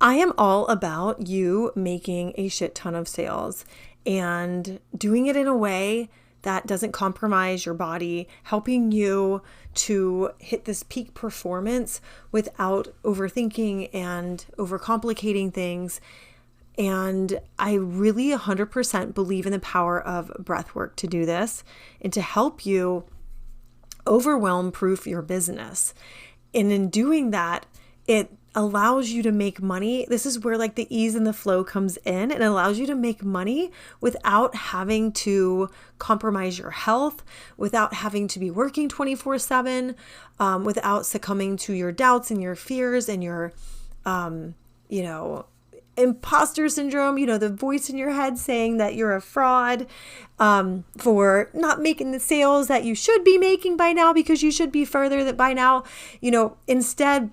I am all about you making a shit ton of sales and doing it in a way that doesn't compromise your body, helping you to hit this peak performance without overthinking and overcomplicating things. And I really 100% believe in the power of breath work to do this and to help you overwhelm proof your business. And in doing that, it allows you to make money. This is where like the ease and the flow comes in. It allows you to make money without having to compromise your health, without having to be working 24/7, without succumbing to your doubts and your fears and your, imposter syndrome, the voice in your head saying that you're a fraud for not making the sales that you should be making by now because you should be further that by now. Instead,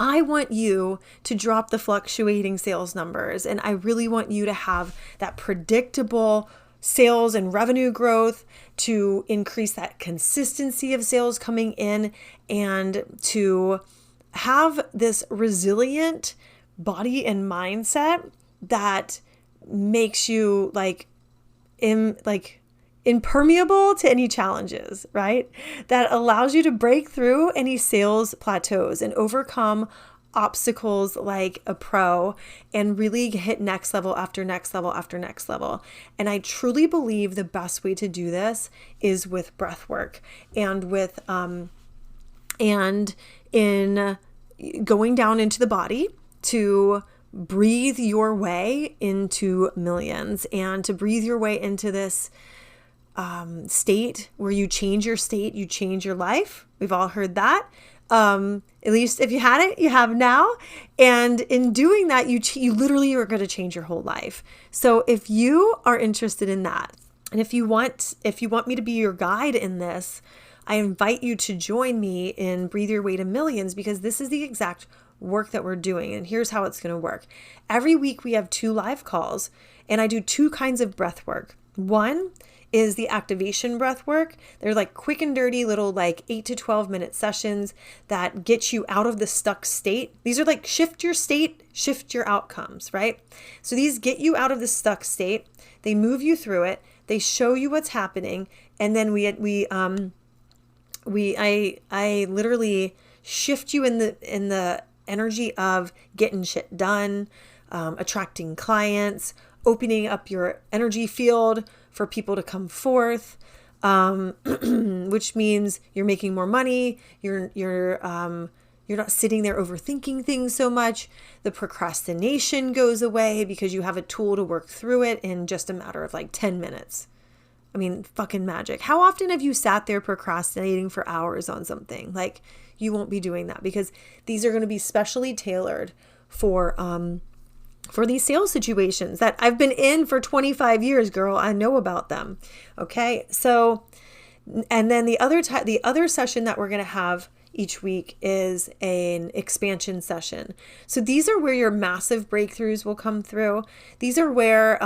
I want you to drop the fluctuating sales numbers, and I really want you to have that predictable sales and revenue growth, to increase that consistency of sales coming in, and to have this resilient body and mindset that makes you impermeable to any challenges, right? That allows you to break through any sales plateaus and overcome obstacles like a pro and really hit next level after next level after next level. And I truly believe the best way to do this is with breath work and with and in going down into the body to breathe your way into millions and to breathe your way into this state where you change your state, you change your life. We've all heard that. At least if you hadn't, you have now. And in doing that, you literally are going to change your whole life. So if you are interested in that, and if you want me to be your guide in this, I invite you to join me in Breathe Your Way to Millions, because this is the exact work that we're doing. And here's how it's going to work. Every week we have 2 live calls, and I do 2 kinds of breath work. One is the activation breath work. They're like quick and dirty little 8 to 12 minute sessions that get you out of the stuck state. These are like shift your state, shift your outcomes, right? So these get you out of the stuck state. They move you through it. They show you what's happening. And then I literally shift you in the energy of getting shit done, attracting clients, opening up your energy field for people to come forth, which means you're making more money. You're not sitting there overthinking things so much. The procrastination goes away because you have a tool to work through it in just a matter of 10 minutes. I mean, fucking magic. How often have you sat there procrastinating for hours on something? You won't be doing that, because these are going to be specially tailored for these sales situations that I've been in for 25 years, girl. I know about them. Okay. So, and then the other session that we're going to have each week is an expansion session. So these are where your massive breakthroughs will come through. These are where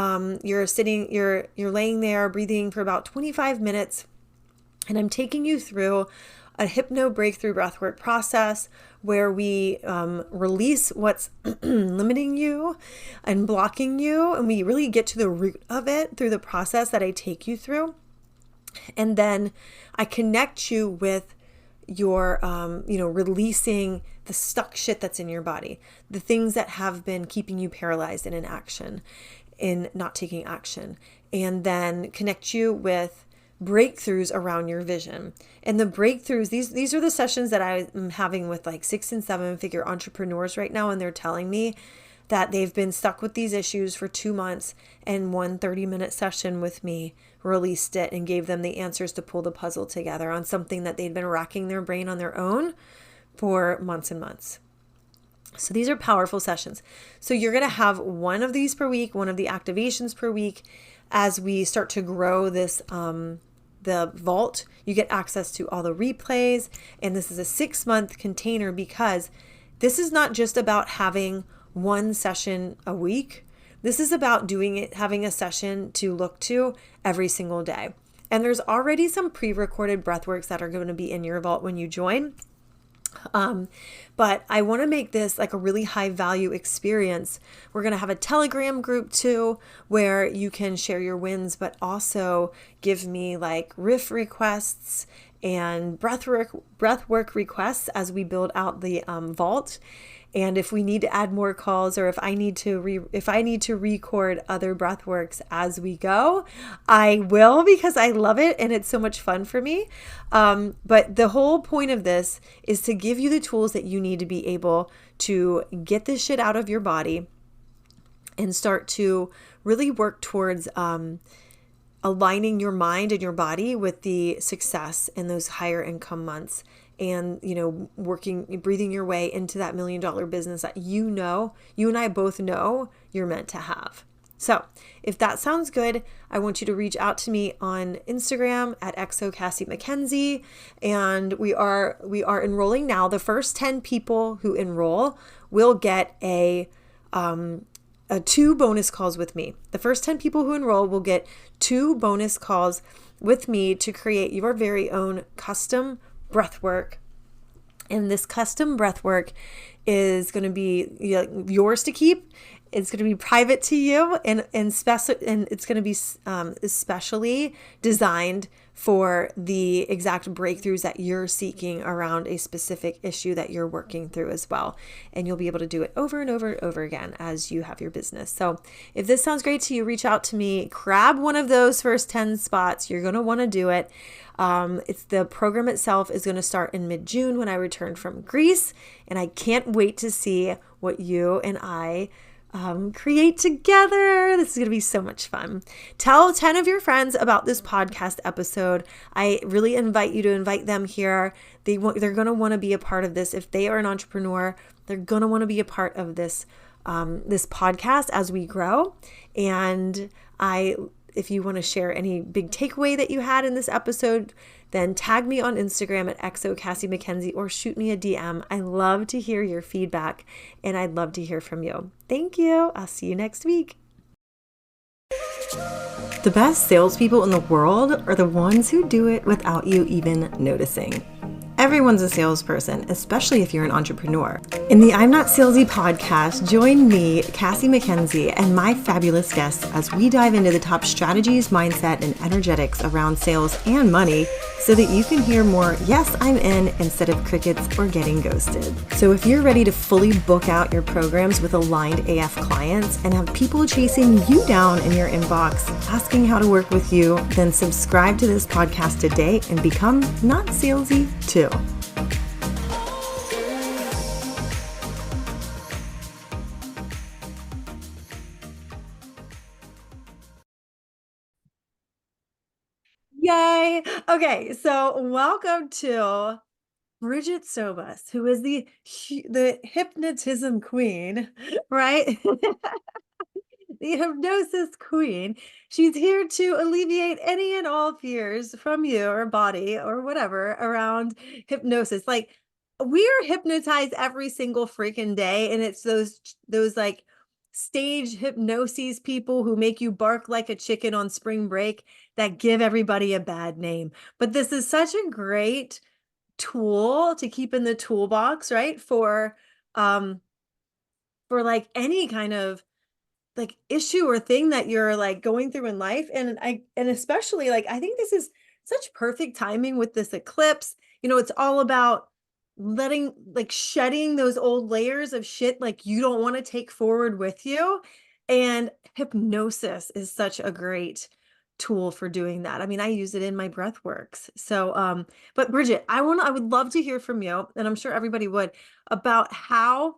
you're laying there breathing for about 25 minutes, and I'm taking you through a hypno breakthrough breathwork process where we release what's limiting you and blocking you, and we really get to the root of it through the process that I take you through. And then I connect you with your, releasing the stuck shit that's in your body, the things that have been keeping you paralyzed in inaction, in not taking action, and then connect you with breakthroughs around your vision. And the breakthroughs, these are the sessions that I'm having with 6 and 7 figure entrepreneurs right now, and they're telling me that they've been stuck with these issues for 2 months, and one 30-minute session with me released it and gave them the answers to pull the puzzle together on something that they'd been racking their brain on their own for months and months. So these are powerful sessions. So you're going to have one of these per week, one of the activations per week. As we start to grow this, the vault, you get access to all the replays. And this is a 6-month container, because this is not just about having one session a week. This is about having a session to look to every single day. And there's already some pre-recorded breathworks that are going to be in your vault when you join. But I want to make this like a really high value experience. We're going to have a Telegram group too, where you can share your wins, but also give me like riff requests and breath work requests as we build out the vault. And if we need to add more calls, or if I need to record other breath works as we go, I will, because I love it and it's so much fun for me. But the whole point of this is to give you the tools that you need to be able to get this shit out of your body and start to really work towards aligning your mind and your body with the success in those higher income months, and breathing your way into that $1 million business that you and I both know you're meant to have. So if that sounds good, I want you to reach out to me on Instagram at XOCassieMcKenzie. And we are enrolling now. The first 10 people who enroll will get a 2 bonus calls with me. The first 10 people who enroll will get 2 bonus calls with me to create your very own custom breath work. And this custom breath work is going to be yours to keep. It's going to be private to you, and it's going to be especially designed for the exact breakthroughs that you're seeking around a specific issue that you're working through as well. And you'll be able to do it over and over and over again as you have your business. So if this sounds great to you, reach out to me, grab one of those first 10 spots. You're going to want to do it. The program itself is going to start in mid-June when I return from Greece, and I can't wait to see what you and I create together. This is going to be so much fun. Tell 10 of your friends about this podcast episode. I really invite you to invite them here. They're going to want to be a part of this. If they are an entrepreneur, they're going to want to be a part of this podcast as we grow. And if you want to share any big takeaway that you had in this episode, then tag me on Instagram at XOCassieMcKenzie or shoot me a DM. I love to hear your feedback, and I'd love to hear from you. Thank you. I'll see you next week. The best salespeople in the world are the ones who do it without you even noticing. Everyone's a salesperson, especially if you're an entrepreneur. In the I'm Not Salesy podcast, join me, Cassie McKenzie, and my fabulous guests as we dive into the top strategies, mindset, and energetics around sales and money so that you can hear more "yes, I'm in" instead of crickets or getting ghosted. So if you're ready to fully book out your programs with aligned AF clients and have people chasing you down in your inbox asking how to work with you, then subscribe to this podcast today and become not salesy too. Yay! Okay, so welcome to Brigette Sobus, who is the hypnotism queen, right? The hypnosis queen. She's here to alleviate any and all fears from you or body or whatever around hypnosis. Like, we're hypnotized every single freaking day, and it's those like stage hypnoses people who make you bark like a chicken on spring break that give everybody a bad name. But this is such a great tool to keep in the toolbox, right? For like any kind of like issue or thing that you're like going through in life. And especially like, I think this is such perfect timing with this eclipse. It's all about shedding those old layers of shit like you don't want to take forward with you. And hypnosis is such a great tool for doing that. I mean, I use it in my breath works. So, but Brigette, I would love to hear from you, and I'm sure everybody would, about how,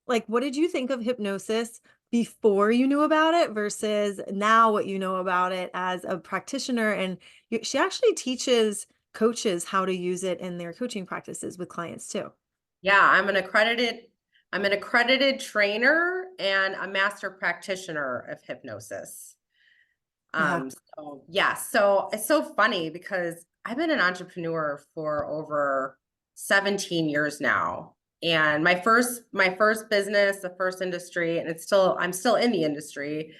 like, what did you think of hypnosis before you knew about it versus now what you know about it as a practitioner? And she actually teaches coaches how to use it in their coaching practices with clients too. Yeah, I'm an accredited trainer and a master practitioner of hypnosis. Yeah. So it's so funny because I've been an entrepreneur for over 17 years now. And my first business, the first industry, and I'm still in the industry.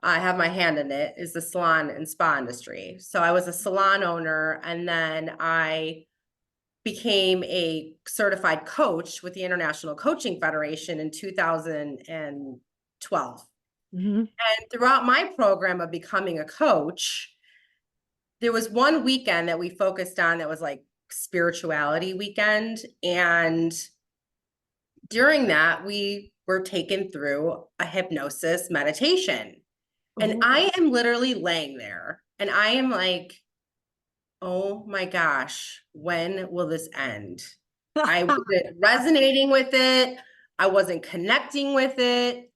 I have my hand in it, is the salon and spa industry. So I was a salon owner, and then I became a certified coach with the International Coaching Federation in 2012. Mm-hmm. And throughout my program of becoming a coach, there was one weekend that we focused on that was like spirituality weekend. And during that, we were taken through a hypnosis meditation. And Oh. I am literally laying there and I am like, oh my gosh, when will this end? I wasn't resonating with it. I wasn't connecting with it.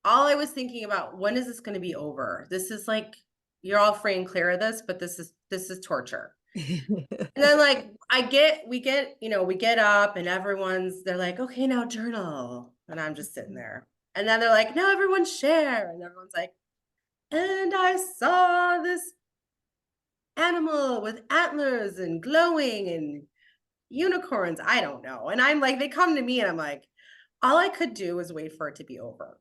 All I was thinking about, when is this going to be over? This is like, you're all free and clear of this, but this is torture. And then like we get up and they're like, okay, now journal. And I'm just sitting there. And then they're like, now everyone share. And everyone's like, and I saw this animal with antlers and glowing and unicorns. I don't know. And I'm like, they come to me and I'm like, all I could do was wait for it to be over.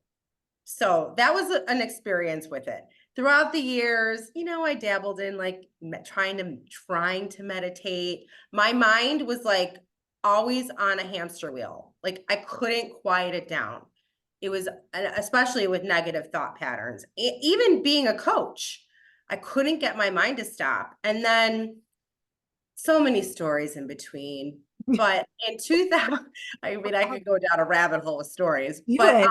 So that was an experience with it. Throughout the years, I dabbled in like trying to meditate. My mind was like always on a hamster wheel. Like I couldn't quiet it down. It was, especially with negative thought patterns. Even being a coach, I couldn't get my mind to stop. And then so many stories in between. But in 2000, I mean, I could go down a rabbit hole of stories. You But would.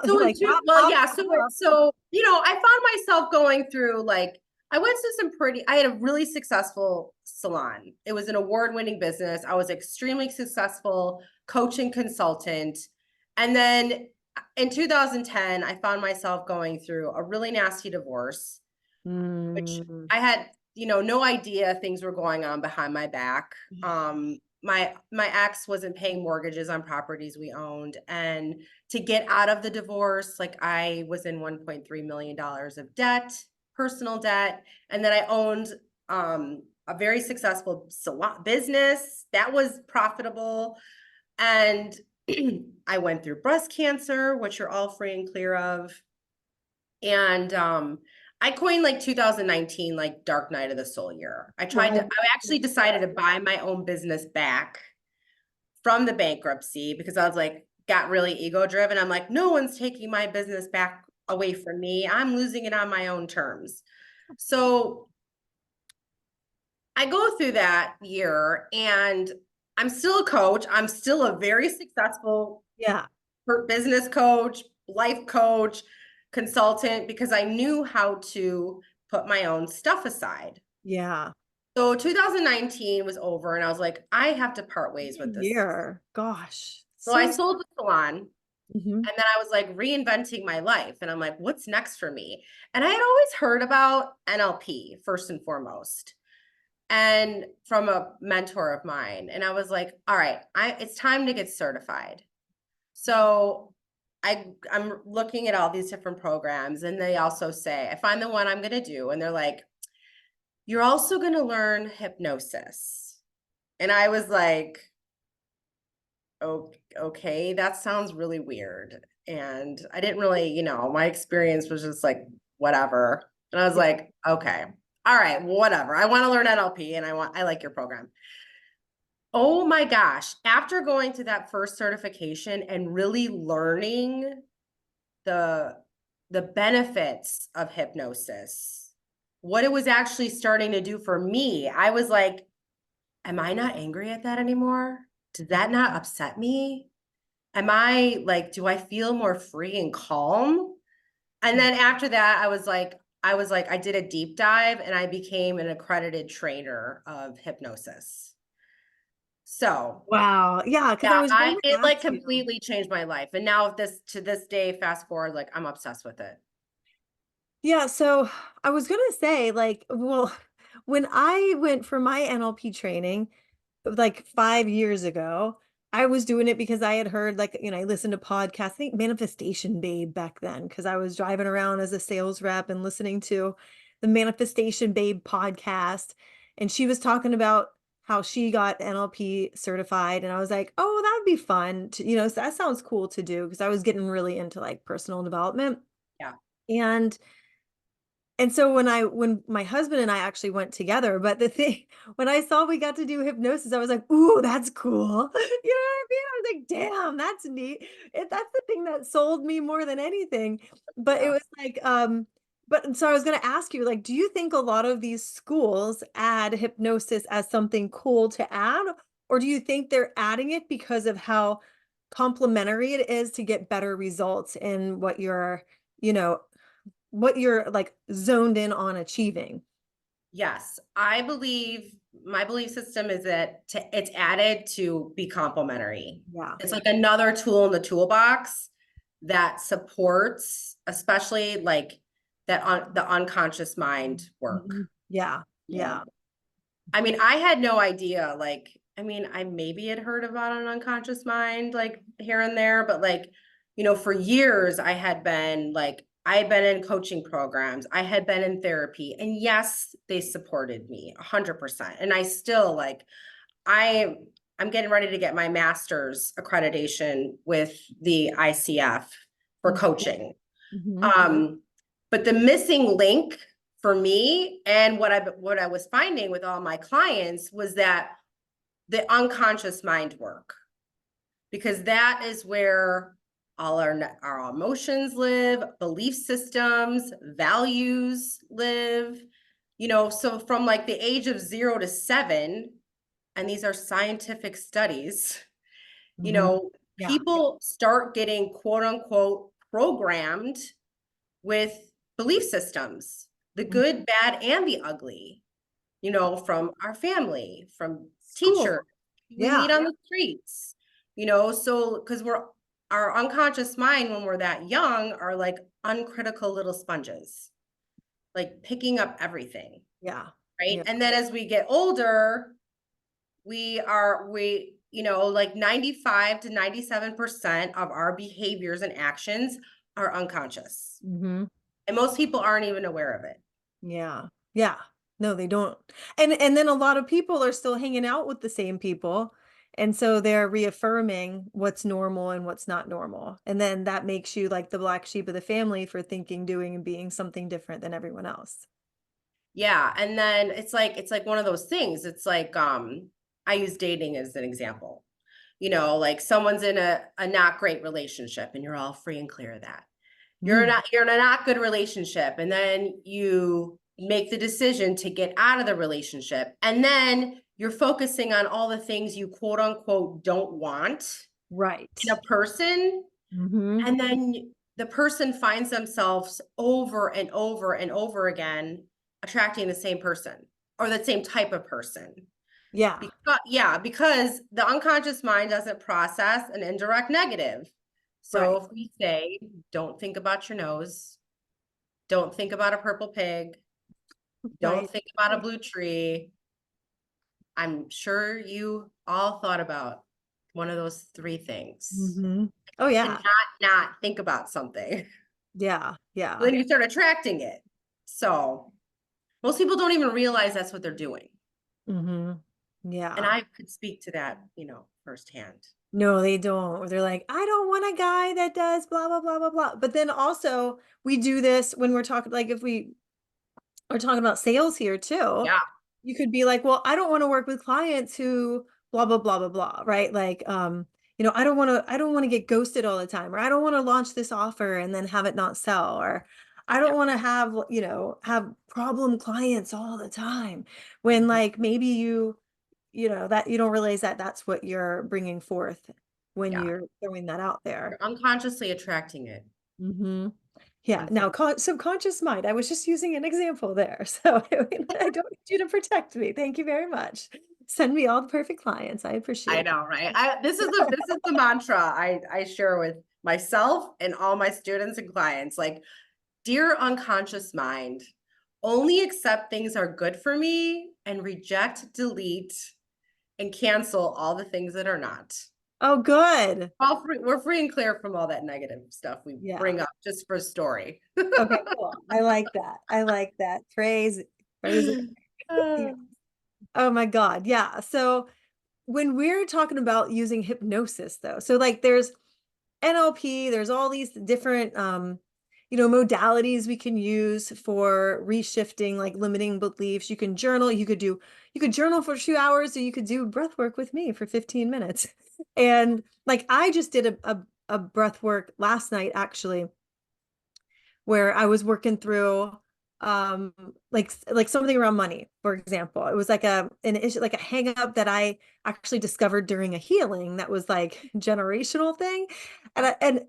so Like, well, yeah. I found myself going through like I went to I had a really successful salon. It was an award-winning business. I was extremely successful coaching consultant. And then in 2010, I found myself going through a really nasty divorce, which I had, no idea things were going on behind my back. My ex wasn't paying mortgages on properties we owned. And to get out of the divorce, like I was in $1.3 million of debt, personal debt. And then I owned a very successful salon business that was profitable. And I went through breast cancer, which you're all free and clear of. And I coined like 2019, like dark night of the soul year. I actually decided to buy my own business back from the bankruptcy because I was like, got really ego driven. I'm like, no one's taking my business back away from me. I'm losing it on my own terms. So I go through that year and I'm still a coach. I'm still a very successful business coach, life coach, consultant, because I knew how to put my own stuff aside. Yeah. So 2019 was over and I was like, I have to part ways with this. Gosh. So I sold the salon. Mm-hmm. And then I was like reinventing my life. And I'm like, what's next for me? And I had always heard about NLP first and foremost, and from a mentor of mine. And I was like, all right, it's time to get certified. So I'm looking at all these different programs, and they also say, I find the one I'm going to do. And they're like, you're also going to learn hypnosis. And I was like, okay, that sounds really weird. And I didn't really, my experience was just like, whatever. And I was like, okay, all right, whatever. I want to learn NLP and I like your program. Oh my gosh. After going to that first certification and really learning the benefits of hypnosis, what it was actually starting to do for me, I was like, am I not angry at that anymore? Did that not upset me? Am I like, do I feel more free and calm? And then after that, I was like, I did a deep dive and I became an accredited trainer of hypnosis. So wow. Yeah. Cause I was going to it like ask you. completely changed my life. And now to this day, fast forward, like I'm obsessed with it. Yeah. So I was going to say, like, well, when I went for my NLP training, like 5 years ago, I was doing it because I had heard, like, I listened to podcasts, I think Manifestation Babe back then, because I was driving around as a sales rep and listening to the Manifestation Babe podcast. And she was talking about how she got NLP certified. And I was like, oh, that would be fun to, so that sounds cool to do because I was getting really into like personal development. Yeah. And And so when my husband and I actually went together, but the thing, when I saw we got to do hypnosis, I was like, ooh, that's cool. You know what I mean? I was like, damn, that's neat. That's the thing that sold me more than anything. But it Yeah. was like, but so I was going to ask you, like, do you think a lot of these schools add hypnosis as something cool to add? Or do you think they're adding it because of how complementary it is to get better results in you know, what you're like zoned in on achieving? Yes, I believe my belief system is that it's added to be complementary. Yeah. It's like another tool in the toolbox that supports, especially like that on the unconscious mind work. Mhm. Yeah. You Yeah. know, I mean, I had no idea. Like, I mean, I maybe had heard about an unconscious mind, like here and there, but like, for years I had been in coaching programs, I had been in therapy, and yes, they supported me 100%. And I still I, I'm getting ready to get my master's accreditation with the ICF for coaching. Mm-hmm. Um, but the missing link for me and what I was finding with all my clients was that the unconscious mind work, because that is where all our emotions live, belief systems, values live. So from like the age of 0 to 7, and these are scientific studies, Hmm. Yeah. people start getting quote unquote programmed with belief systems, the Mhm. good, bad, and the ugly, from our family, from School. teachers we Yeah. meet on the streets, so because our unconscious mind when we're that young are like uncritical little sponges, like picking up everything, Yeah. right? Yeah. And then as we get older, like 95 to 97% of our behaviors and actions are unconscious. Hmm. And most people aren't even aware of it. Yeah. Yeah. No, they don't. And then a lot of people are still hanging out with the same people. And so they're reaffirming what's normal and what's not normal. And then that makes you like the black sheep of the family for thinking, doing, and being something different than everyone else. Yeah. And then it's like one of those things. It's like I use dating as an example. Like someone's in a not great relationship and you're all free and clear of that. Mm. You're in a not good relationship, and then you make the decision to get out of the relationship. And then you're focusing on all the things you quote unquote don't want in Right. a person. Hmm. And then the person finds themselves over and over and over again attracting the same person or the same type of person. Yeah. Because the unconscious mind doesn't process an indirect negative. So Right. if we say, don't think about your nose, don't think about a purple pig, don't Right. think about a blue tree, I'm sure you all thought about one of those three things. Hmm. Oh To yeah. not think about something. Yeah. Yeah. Then you start attracting it. So most people don't even realize that's what they're doing. Hmm. And Yeah. I could speak to that, firsthand. No, they don't. Or they're like, I don't want a guy that does blah, blah, blah, blah, blah. But then also, we do this when we're talking, like, if we are talking about sales here too, Yeah. you could be like, well, I don't want to work with clients who blah, blah, blah, blah, blah, right? Like, I don't want to get ghosted all the time, or I don't want to launch this offer and then have it not sell, or I don't Yeah. want to have, have problem clients all the time when Mhm. like maybe that you don't realize that that's what you're bringing forth when Yeah. you're throwing that out there. You're unconsciously attracting it. Hmm. Yeah. Now, Unfortunately. subconscious mind. I was just using an example there, so I don't need you to protect me. Thank you very much. Send me all the perfect clients. I I appreciate know, right? This is the mantra I share with myself and all my students and clients. Like, dear unconscious mind, only accept things are good for me and reject, delete, and cancel all the things that are not. Oh, good. We're free and clear from all that negative stuff we Yeah. bring up just for story. Okay. Cool. I like that. I like that phrase. Phrase. Yeah. Oh my God. Yeah. So when we're talking about using hypnosis, though, so like there's NLP, there's all these different modalities we can use for reshifting, like limiting beliefs. You can journal. You could journal for 2 hours, or you could do breath work with me for 15 minutes. And like, I just did a breath work last night, actually, where I was working through like something around money, for example. It was like an issue, like a hang up that I actually discovered during a healing that was like generational thing. And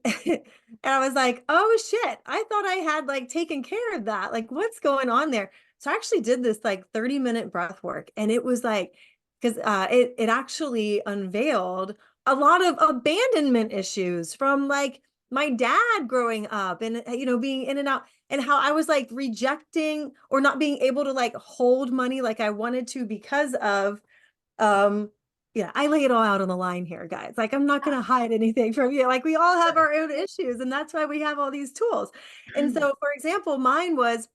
I was like, oh shit, I thought I had like taken care of that. Like, what's going on there? So I actually did this like 30-minute breath work, and it was like, because it actually unveiled a lot of abandonment issues from like my dad growing up, and being in and out, and how I was like rejecting or not being able to like hold money like I wanted to because of um yeah, I lay it all out on the line here, guys. Like, I'm not going to hide anything from you. Like, we all have our own issues, and that's why we have all these tools. And so, for example, mine was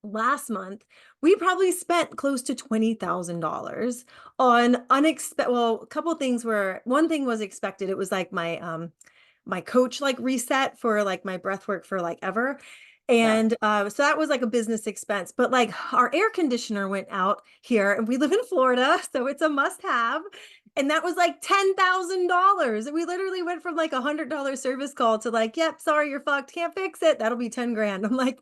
last month, we probably spent close to $20,000 on unexpected. Well, a couple of things were, one thing was expected. It was like my coach like reset for like my breath work for like ever. Yeah. And so that was like a business expense. But like, our air conditioner went out here, and we live in Florida, so it's a must have. And that was like $10,000. And we literally went from like $100 service call to like, yep, sorry, you're fucked. Can't fix it. That'll be 10 grand. I'm like,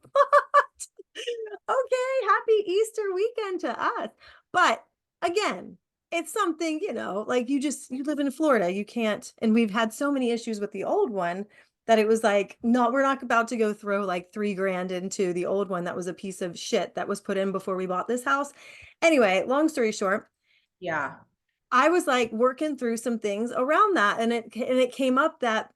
okay, happy Easter weekend to us. But again, it's something, like, you live in Florida, you can't, and we've had so many issues with the old one that it was like, no, we're not about to go throw like 3 grand into the old one that was a piece of shit that was put in before we bought this house. Anyway, long story short, Yeah. I was like working through some things around that, and it came up that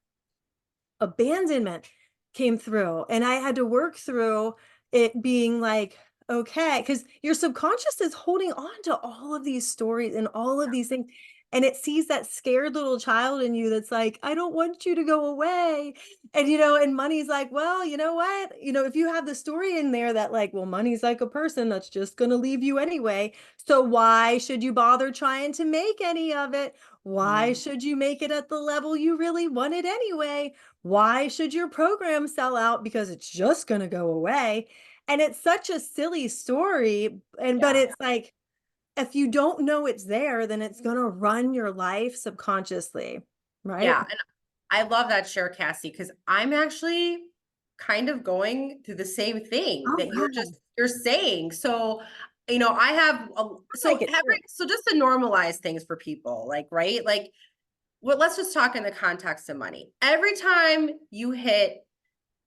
abandonment came through, and I had to work through it being like, okay, because your subconscious is holding on to all of these stories and all of these things, and it sees that scared little child in you that's like, I don't want you to go away. And money's like, well, you know what, if you have the story in there that like, well, money's like a person that's just going to leave you anyway, so why should you bother trying to make any of it? Why Mm. should you make it at the level you really wanted anyway? Why should your program sell out? Because it's just going to go away. And it's such a silly story. But Yeah. it's like, if you don't know it's there, then it's going to run your life subconsciously. Right. Yeah. And I love that share, Cassie, because I'm actually kind of going through the same thing Oh, that wow. you're saying. So, I have Like it too. so just to normalize things for people, like, right? Like, well, let's just talk in the context of money. Every time you hit,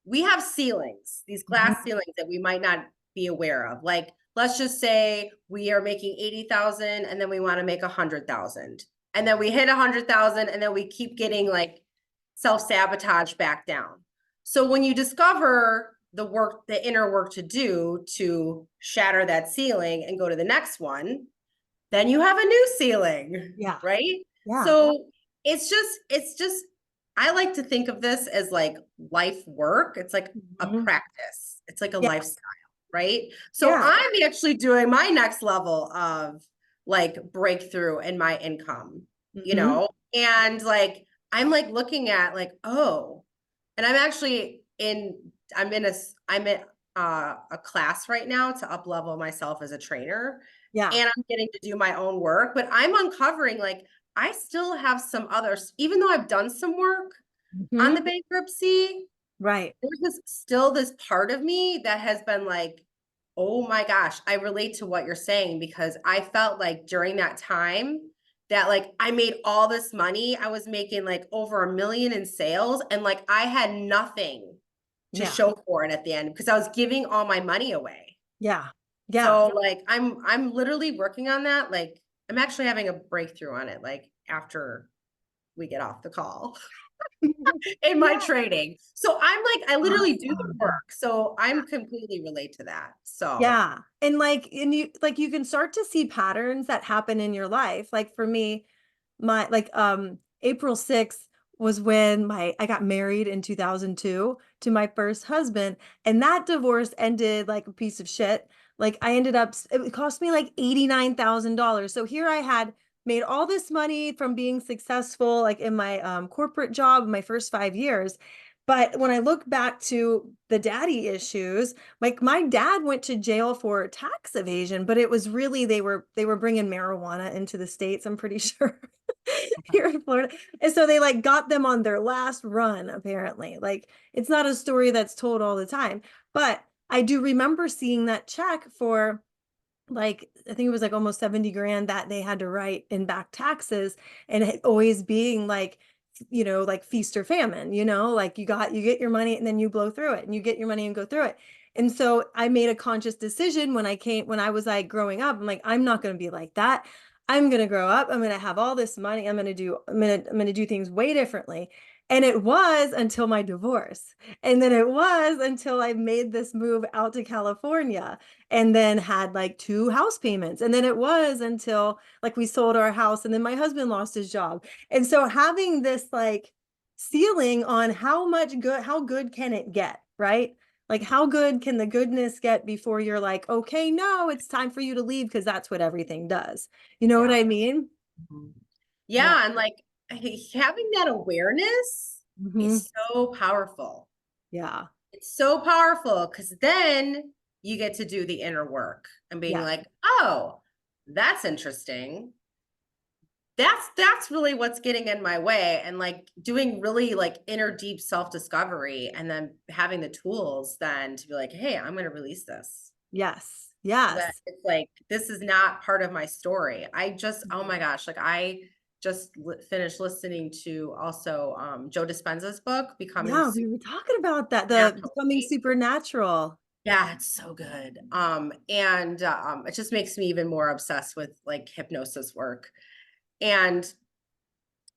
we have ceilings, these Mhm. glass ceilings that we might not be aware of. Like, let's just say we are making 80,000 and then we want to make 100,000. And then we hit 100,000 and then we keep getting like self-sabotage back down. So when you discover the inner work to do to shatter that ceiling and go to the next one, then you have a new ceiling, Yeah. right? Yeah. So it's just, I like to think of this as like life work. It's like a Mhm. practice. It's like a Yeah. lifestyle, right? So Yeah. I'm actually doing my next level of like breakthrough in my income, Mhm. and like I'm like looking at like, oh, and I'm in a class right now to up level myself as a trainer, Yeah. and I'm getting to do my own work, but I'm uncovering like I still have some others, even though I've done some work on Mhm. the bankruptcy, Right. there's still this part of me that has been like, oh my gosh, I relate to what you're saying, because I felt like during that time that like I made all this money. I was making like over 1 million in sales, and like I had nothing to Yeah. show for it at the end because I was giving all my money away. Yeah. Yeah. So like I'm literally working on that. Like I'm actually having a breakthrough on it like after we get off the call in my Yeah. training. So I'm like, I literally do the Awesome. work. So I'm completely relate to that. So Yeah. And you can start to see patterns that happen in your life. Like for me, my like April 6th was when my I got married in 2002 to my first husband, and that divorce ended like a piece of shit. Like, I ended up, it cost me like $89,000. So here I had made all this money from being successful like in my corporate job my first 5 years, But when I look back to the daddy issues, like my dad went to jail for tax evasion, but it was really they were bringing marijuana into the States, I'm pretty sure, here in Florida. And so they like got them on their last run, apparently. Like it's not a story that's told all the time, but I do remember seeing that check for like I think it was like almost 70 grand that they had to write in back taxes, and it always being like, like feast or famine, like you get your money and then you blow through it, and you get your money and go through it. And so I made a conscious decision when I was like growing up, I'm like, I'm not going to be like that. I'm going to grow up. I'm going to have all this money. I'm going to do things way differently. And it was until my divorce. And then it was until I made this move out to California and then had like 2 house payments. And then it was until like we sold our house and then my husband lost his job. And so having this like ceiling on how good can it get, right? Like how good can the goodness get before you're like, okay, no, it's time for you to leave, because that's what everything does. You know what Yeah. I mean? Mhm. Yeah. Yeah. And like having that awareness Hmm. is so powerful. Yeah. It's so powerful because then you get to do the inner work and being Yeah. like, oh, that's interesting. That's really what's getting in my way. And like doing really like inner deep self-discovery and then having the tools then to be like, hey, I'm going to release this. Yes. So that Yes. it's like, this is not part of my story. Oh my gosh, like I just finished listening to also Joe Dispenza's book, Becoming Yeah, we were talking about that, the Supernatural. becoming Right? supernatural. Yeah, it's so good. And it just makes me even more obsessed with like hypnosis work. And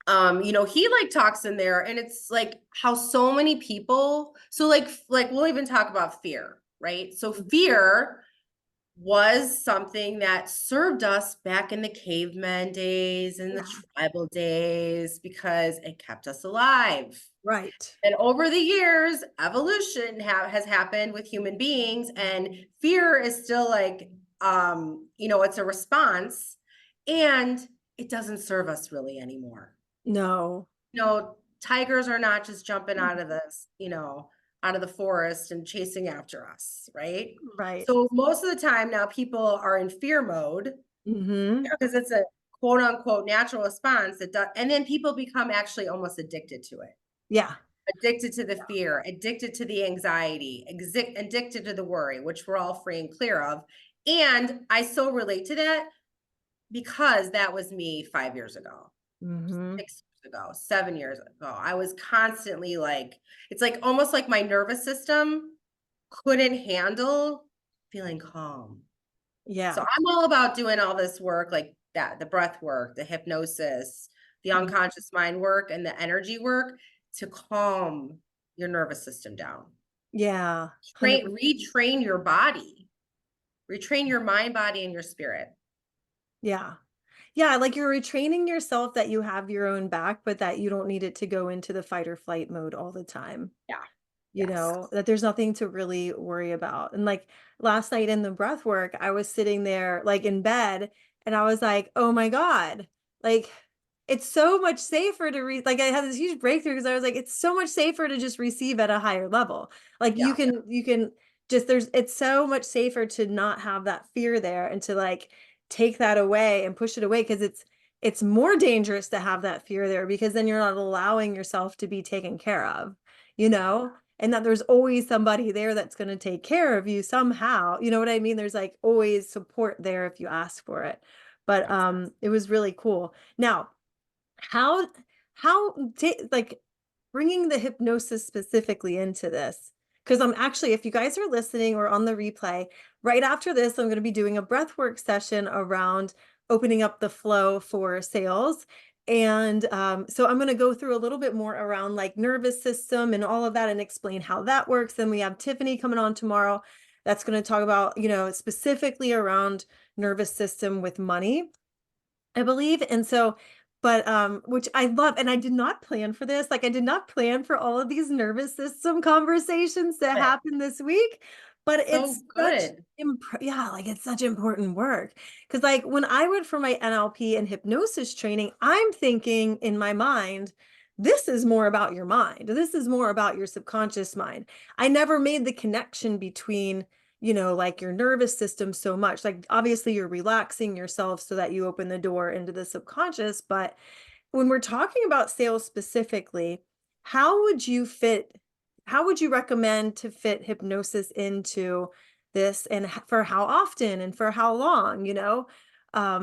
he like talks in there and it's like how so many people, so like we'll even talk about fear, right? So fear was something that served us back in the caveman days and the Yeah. tribal days because it kept us alive. Right. And over the years, evolution has happened with human beings, and fear is still like, it's a response, and it doesn't serve us really anymore. No. Tigers are not just jumping out of out of the forest and chasing after us, right? Right. So most of the time now people are in fear mode Hmm. because it's a quote unquote natural response that does, and then people become actually almost addicted to it. Yeah. Addicted to the fear, addicted to the anxiety, addicted to the worry, which we're all free and clear of. And I so relate to that because that was me 5 years ago, Hmm. 6 years ago, 7 years ago. I was constantly like, it's like almost like my nervous system couldn't handle feeling calm. So Yeah. I'm all about doing all this work like that, the breath work, the hypnosis, the Mm. unconscious mind work, and the energy work to calm your nervous system down. Yeah. 100%. Retrain your body, retrain your mind, body, and your spirit. Yeah. Yeah, like you're retraining yourself that you have your own back, but that you don't need it to go into the fight or flight mode all the time. Yeah. Yes. That there's nothing to really worry about. And like last night in the breath work, I was sitting there like in bed and I was like, oh my God, like it's so much safer to like I had this huge breakthrough because I was like, it's so much safer to just receive at a higher level. Like Yeah. you can just it's so much safer to not have that fear there and to like take that away and push it away, because it's more dangerous to have that fear there because then you're not allowing yourself to be taken care of, you know? And that there's always somebody there that's going to take care of you somehow. You know what I mean? There's like always support there if you ask for it. But Yes. it was really cool. Now, how like bringing the hypnosis specifically into this, because I'm actually, if you guys are listening or on the replay, right after this, I'm going to be doing a breathwork session around opening up the flow for sales. And so I'm going to go through a little bit more around like nervous system and all of that and explain how that works. Then we have Tiffany coming on tomorrow. That's going to talk about, specifically around nervous system with money, I believe. And so, but which I love, and I did not plan for this. Like I did not plan for all of these nervous system conversations to Good. happen this week, but So it's such good. yeah, like it's such important work. Because like when I went for my NLP and hypnosis training, I'm thinking in my mind this is more about your mind. This is more about your subconscious mind. I never made the connection between, like your nervous system so much. Like obviously you're relaxing yourself so that you open the door into the subconscious, but when we're talking about sales specifically, how would you fit, how would you recommend to fit hypnosis into this, and for how often and for how long,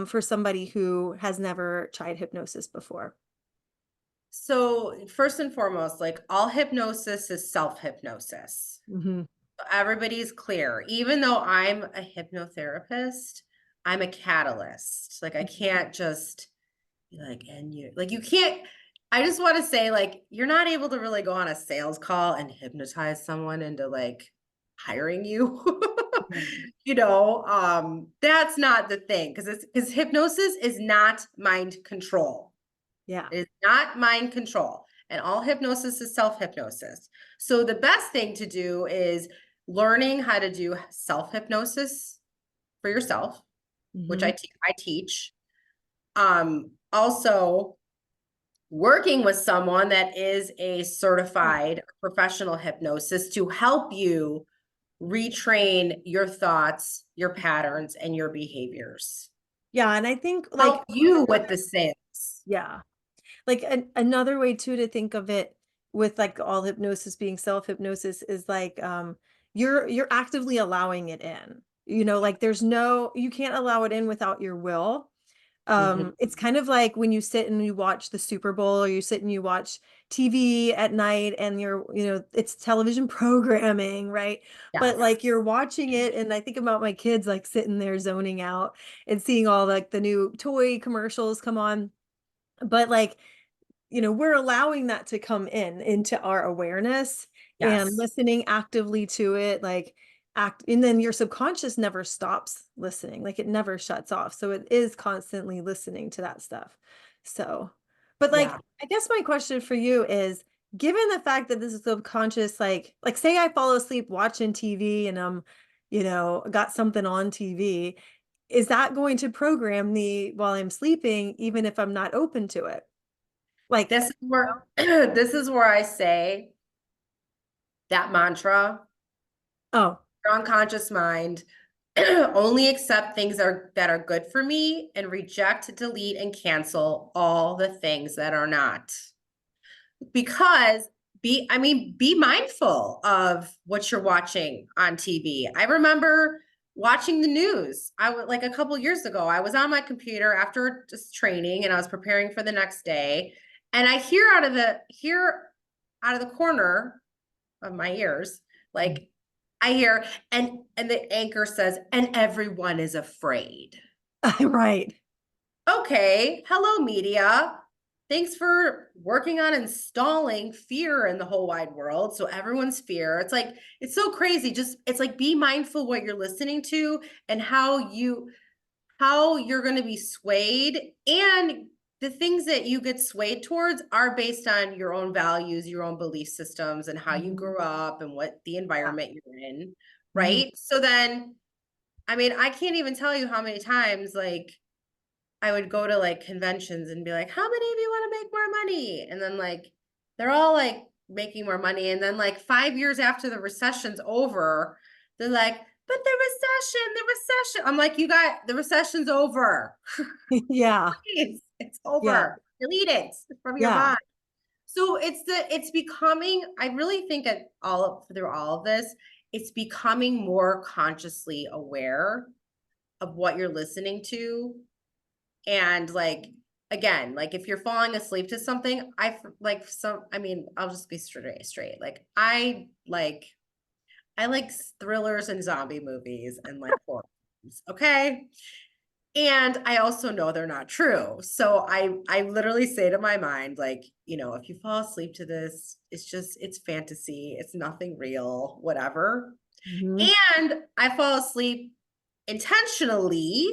for somebody who has never tried hypnosis before? So first and foremost, like all hypnosis is self-hypnosis. Hmm. Everybody's clear. Even though I'm a hypnotherapist, I'm a catalyst. Like I can't just be like, and you like you can't. I just want to say, like, you're not able to really go on a sales call and hypnotize someone into like hiring you. That's not the thing because hypnosis is not mind control. Yeah. It is not mind control. And all hypnosis is self-hypnosis. So the best thing to do is learning how to do self-hypnosis for yourself, which Hmm. I teach. Also working with someone that is a certified professional hypnosis to help you retrain your thoughts, your patterns, and your behaviors. Yeah. And I think Help like, you with the sales. yeah, like another way too to think of it, with like all hypnosis being self hypnosis, is like you're actively allowing it in. Like there's no, you can't allow it in without your will. Mhm. It's kind of like when you sit and you watch the Super Bowl, or you sit and you watch TV at night, and it's television programming, right? But Yes. like you're watching it, and I think about my kids like sitting there zoning out and seeing all like the new toy commercials come on. But like, we're allowing that to come into our awareness and Yes. listening actively to it, like and then your subconscious never stops listening, like it never shuts off. So it is constantly listening to that stuff. So, but Yeah. like, I guess my question for you is, given the fact that this is subconscious, like say I fall asleep watching TV and got something on TV, is that going to program me while I'm sleeping, even if I'm not open to it? Like, This is where this is where I say that mantra, oh, your unconscious mind, only accept things that are good for me and reject, delete, and cancel all the things that are not. Because be mindful of what you're watching on TV. I remember watching the news. I was like a couple years ago, I was on my computer after just training and I was preparing for the next day. And I hear out of the corner of my ears, like I hear, and the anchor says, and everyone is afraid. right. Okay, hello media. Thanks for working on installing fear in the whole wide world. So everyone's fear. It's so crazy. Just it's like be mindful what you're listening to and how you're going to be swayed, and the things that you get swayed towards are based on your own values, your own belief systems, and how you Mhm. grew up and what the Yeah. environment you're in, Mhm. right? So then, I mean, I can't even tell you how many times like I would go to like conventions and be like, how many of you want to make more money? And then like they're all like making more money. And then like 5 years after the recession's over, they're like, but the recession. I'm like, you got the recession's over. Yeah. It's Yeah. over. Delete it from your Yeah. mind. So it's becoming, I really think at through all of this, it's becoming more consciously aware of what you're listening to. And like, again, like if you're falling asleep to something, I mean, I'll just be straight. Like I like thrillers and zombie movies and like horror movies, okay? And I also know they're not true. So I literally say to my mind, like, if you fall asleep to this, it's fantasy, it's nothing real, whatever. Mhm. And I fall asleep intentionally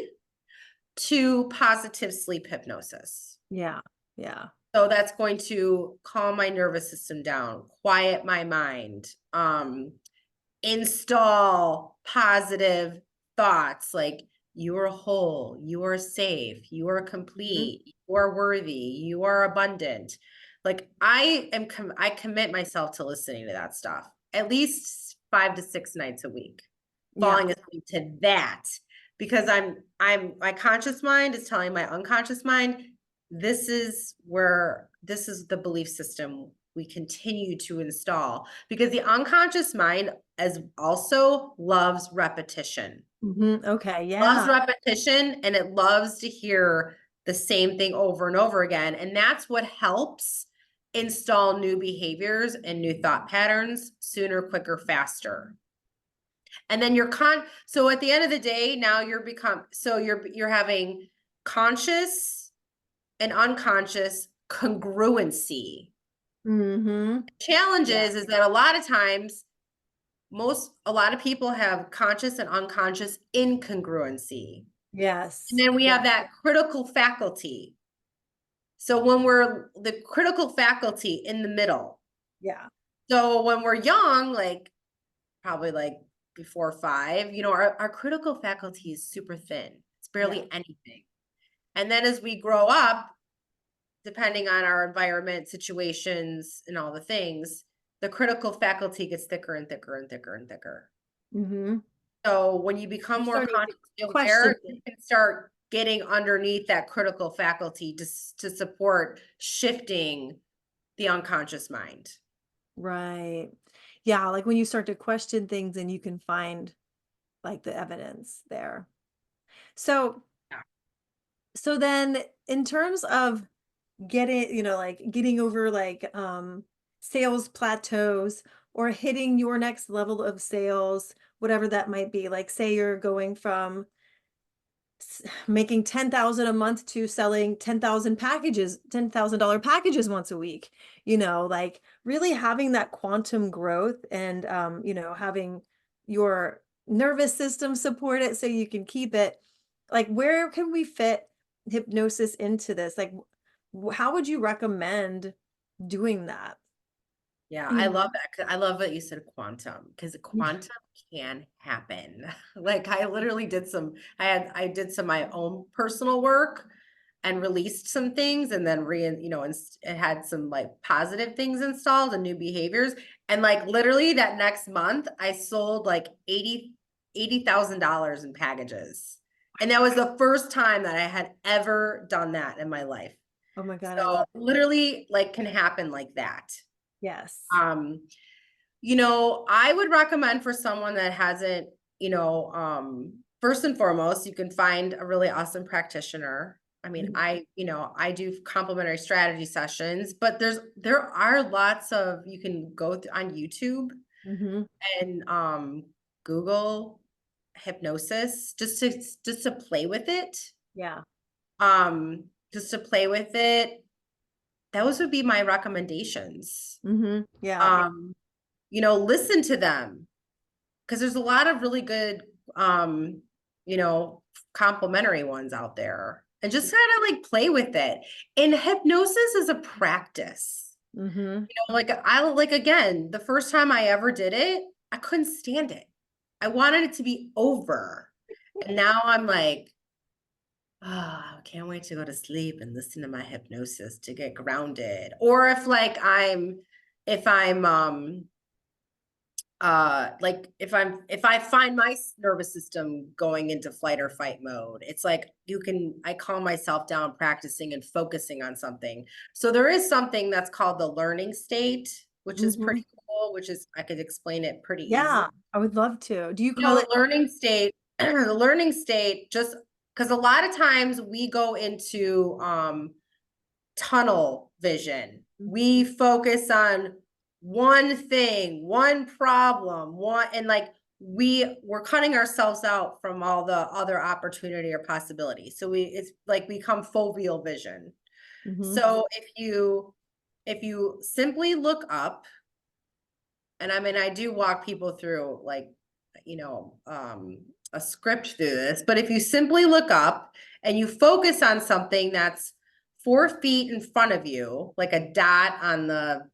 to positive sleep hypnosis. Yeah. Yeah. So that's going to calm my nervous system down, quiet my mind, install positive thoughts like you are whole, you are safe, you are Mhm. complete, you are worthy, you are abundant. Like I commit myself to listening to that stuff at least 5 to 6 nights a week, Yeah. falling asleep to that, because my conscious mind is telling my unconscious mind, this is the belief system we continue to install, because the unconscious mind as also loves repetition. Okay. Loves Yeah. repetition, and it loves to hear the same thing over and over again. And that's what helps install new behaviors and new thought patterns sooner, quicker, faster. And then so at the end of the day, now you're having conscious and unconscious congruency. Mm-hmm. Challenge Yeah. is that a lot of times a lot of people have conscious and unconscious incongruency. And Yes. then we Yeah. have that critical faculty. So when we're the critical faculty in the middle. Yeah. So when we're young, like probably like before 5, our critical faculty is super thin. It's Yeah. barely anything. And then as we grow up, depending on our environment, situations, and all the things, the critical faculty gets thicker and thicker and thicker and thicker. Mm-hmm. So when you become You're more starting to consciously question aware, you things. can start getting underneath that critical faculty to support shifting the unconscious mind. Right. Yeah. Like when you start to question things and you can find like the evidence there. So, Yeah. so then in terms of getting, like getting over like sales plateaus or hitting your next level of sales, whatever that might be, like say you're going from making 10,000 a month to selling 10,000 packages, $10,000 packages once a week, like really having that quantum growth and, having your nervous system support it so you can keep it. Like, where can we fit hypnosis into this? Like, how would you recommend doing that? Yeah, You I know? love that. I love that you said quantum, because quantum can happen. Like I literally I did some of my own personal work and released some things, and then it had some like positive things installed and new behaviors. And like literally that next month, I sold like $80,000 in packages. And that was the first time that I had ever done that in my life. Oh my God, I So love it. literally like can happen like that. Yes. Um, I would recommend for someone that hasn't, first and foremost, you can find a really awesome practitioner. I mean, Mhm. I do complimentary strategy sessions, but there are lots of, you can go on YouTube Mhm. and Google hypnosis just to play with it. Yeah. Just to play with it. Those would be my recommendations. Yeah. Listen to them, because there's a lot of really good, you know, complimentary ones out there, and just kind of like play with it. And hypnosis is a practice. Mhm. Again, the first time I ever did it, I couldn't stand it. I wanted it to be over. And now I'm like, oh, I can't wait to go to sleep and listen to my hypnosis to get grounded. Or if I'm if I find my nervous system going into flight or fight mode, it's like I calm myself down practicing and focusing on something. So there is something that's called the learning state, which is Mhm. pretty cool, I could explain it pretty easily. Yeah, I would love to. Do you call The it learning state, the learning state, just because a lot of times we go into tunnel vision. We focus on one thing, one problem, and like we're cutting ourselves out from all the other opportunity or possibility. So it's like become foveal vision. Mhm. So if you simply look up, and I mean I do walk people through like a script through this, but if you simply look up and you focus on something that's 4 feet in front of you, like a dot on the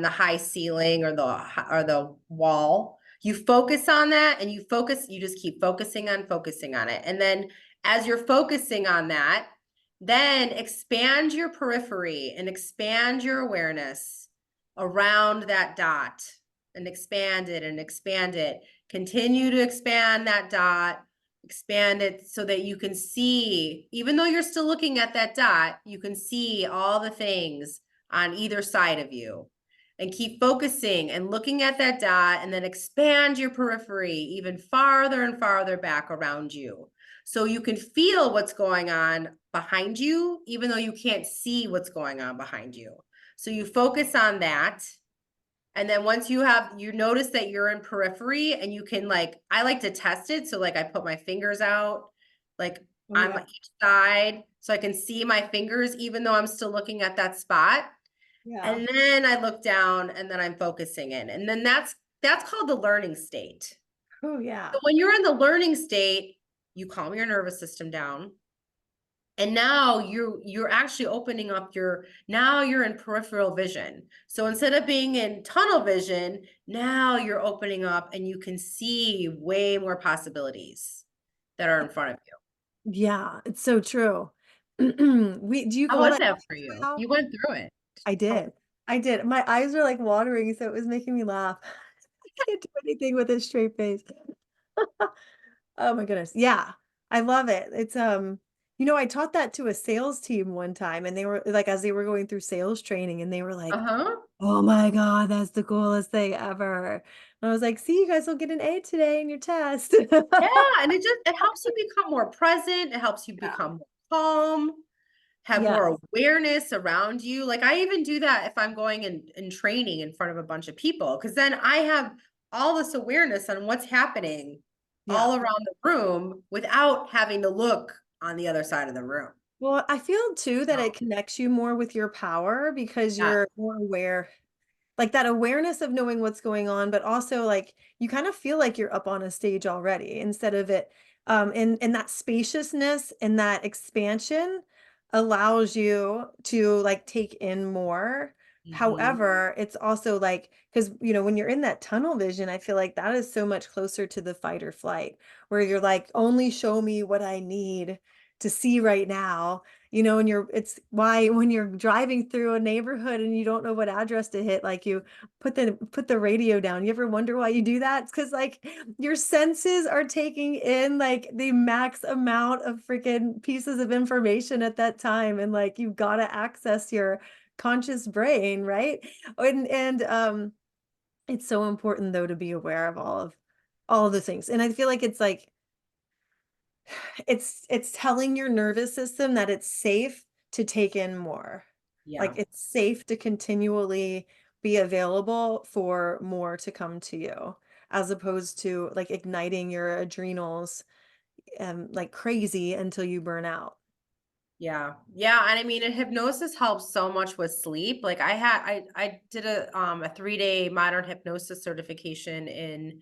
high ceiling or the wall, you focus on that, and you just keep focusing on it. And then as you're focusing on that, Then expand your periphery and expand your awareness around that dot and expand it and expand it. Continue to expand that dot, expand it so that you can see, even though you're still looking at that dot, you can see all the things on either side of you. And keep focusing and looking at that dot, and then expand your periphery even farther and farther back around you. So you can feel what's going on behind you, even though you can't see what's going on behind you. So you focus on that. And then once you notice that you're in periphery, and you can, like, I like to test it. So like I put my fingers out, like Oh, on yeah. each side, so I can see my fingers, even though I'm still looking at that spot. Yeah. And then I look down, and then I'm focusing in. And then that's called the learning state. Oh, yeah. So when you're in the learning state, you calm your nervous system down. And now you're actually opening up now you're in peripheral vision. So instead of being in tunnel vision, now you're opening up and you can see way more possibilities that are in front of you. Yeah, it's so true. Do you How call was that that for you? now? You went through it. I How, did. I did. My eyes were like watering, so it was making me laugh. I can't do anything with a straight face. Oh my goodness. Yeah. I love it. It's I taught that to a sales team one time, and they were like, as they were going through sales training, and they were like, uh-huh. "Oh my God, that's the coolest thing ever." And I was like, "See, you guys will get an A today in your test." Yeah, and it helps you become more present. It helps you Yeah. become more calm, have Yeah. more awareness around you. Like I even do that if I'm going in training in front of a bunch of people, because then I have all this awareness on what's happening Yeah. all around the room without having to look on the other side of the room. Well, I feel too that So, it connects you more with your power because yeah, you're more aware, like that awareness of knowing what's going on, but also like you kind of feel like you're up on a stage already instead of it. And that spaciousness and that expansion allows you to like take in more. mhm, However, it's also like, because when you're in that tunnel vision, I feel like that is so much closer to the fight or flight, where you're like, only show me what I need to see right now. And it's why when you're driving through a neighborhood and you don't know what address to hit, like you put the radio down. You ever wonder why you do that? It's because like your senses are taking in like the max amount of freaking pieces of information at that time. And like you've got to access your conscious brain, right? And it's so important though to be aware of all of the things. And I feel like it's like it's telling your nervous system that it's safe to take in more. Like yeah. it's safe to continually be available for more to come to you, as opposed to like igniting your adrenals like crazy until you burn out. Yeah. Yeah. And I mean, and hypnosis helps so much with sleep. Like I did a 3-day modern hypnosis certification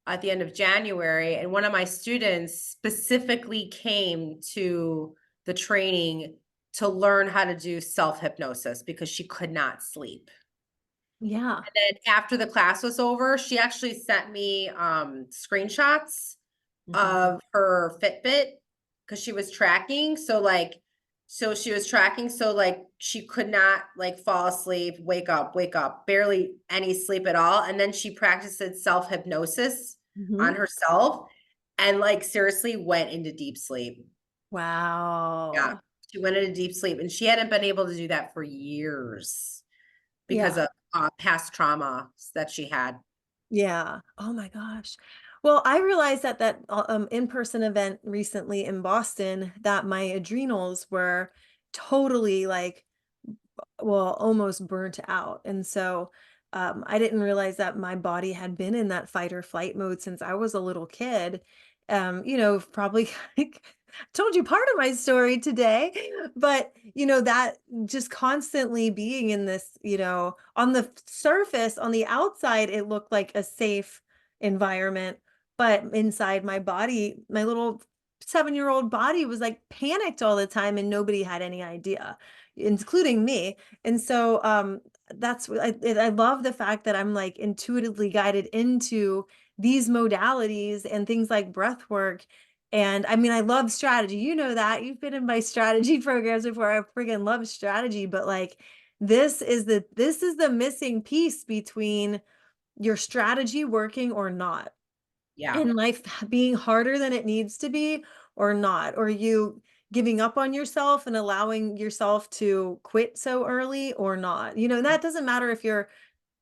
at the end of January. And one of my students specifically came to the training to learn how to do self-hypnosis because she could not sleep. Yeah. And then after the class was over, she actually sent me screenshots Mhm. of her Fitbit because she was tracking. So she was tracking. So like she could not like fall asleep, wake up, barely any sleep at all. And then she practiced self hypnosis on Mhm. herself and like seriously went into deep sleep. Yeah. Wow. She went into deep sleep and she hadn't been able to do that for years because Yeah. of past trauma that she had. Yeah. Oh my gosh. Well, I realized at that in-person event recently in Boston that my adrenals were totally like, well, almost burnt out. And so I didn't realize that my body had been in that fight or flight mode since I was a little kid. Probably like, told you part of my story today, but that just constantly being in this, on the surface, on the outside, it looked like a safe environment. But inside my body, my little 7-year-old body was like panicked all the time and nobody had any idea, including me. And so that's what I love the fact that I'm like intuitively guided into these modalities and things like breath work And I mean, I love strategy. You know that. You've been in my strategy programs before. I freaking love strategy, but like this is the missing piece between your strategy working or not. Yeah. And life being harder than it needs to be or not, or you giving up on yourself and allowing yourself to quit so early or not. That doesn't matter if you're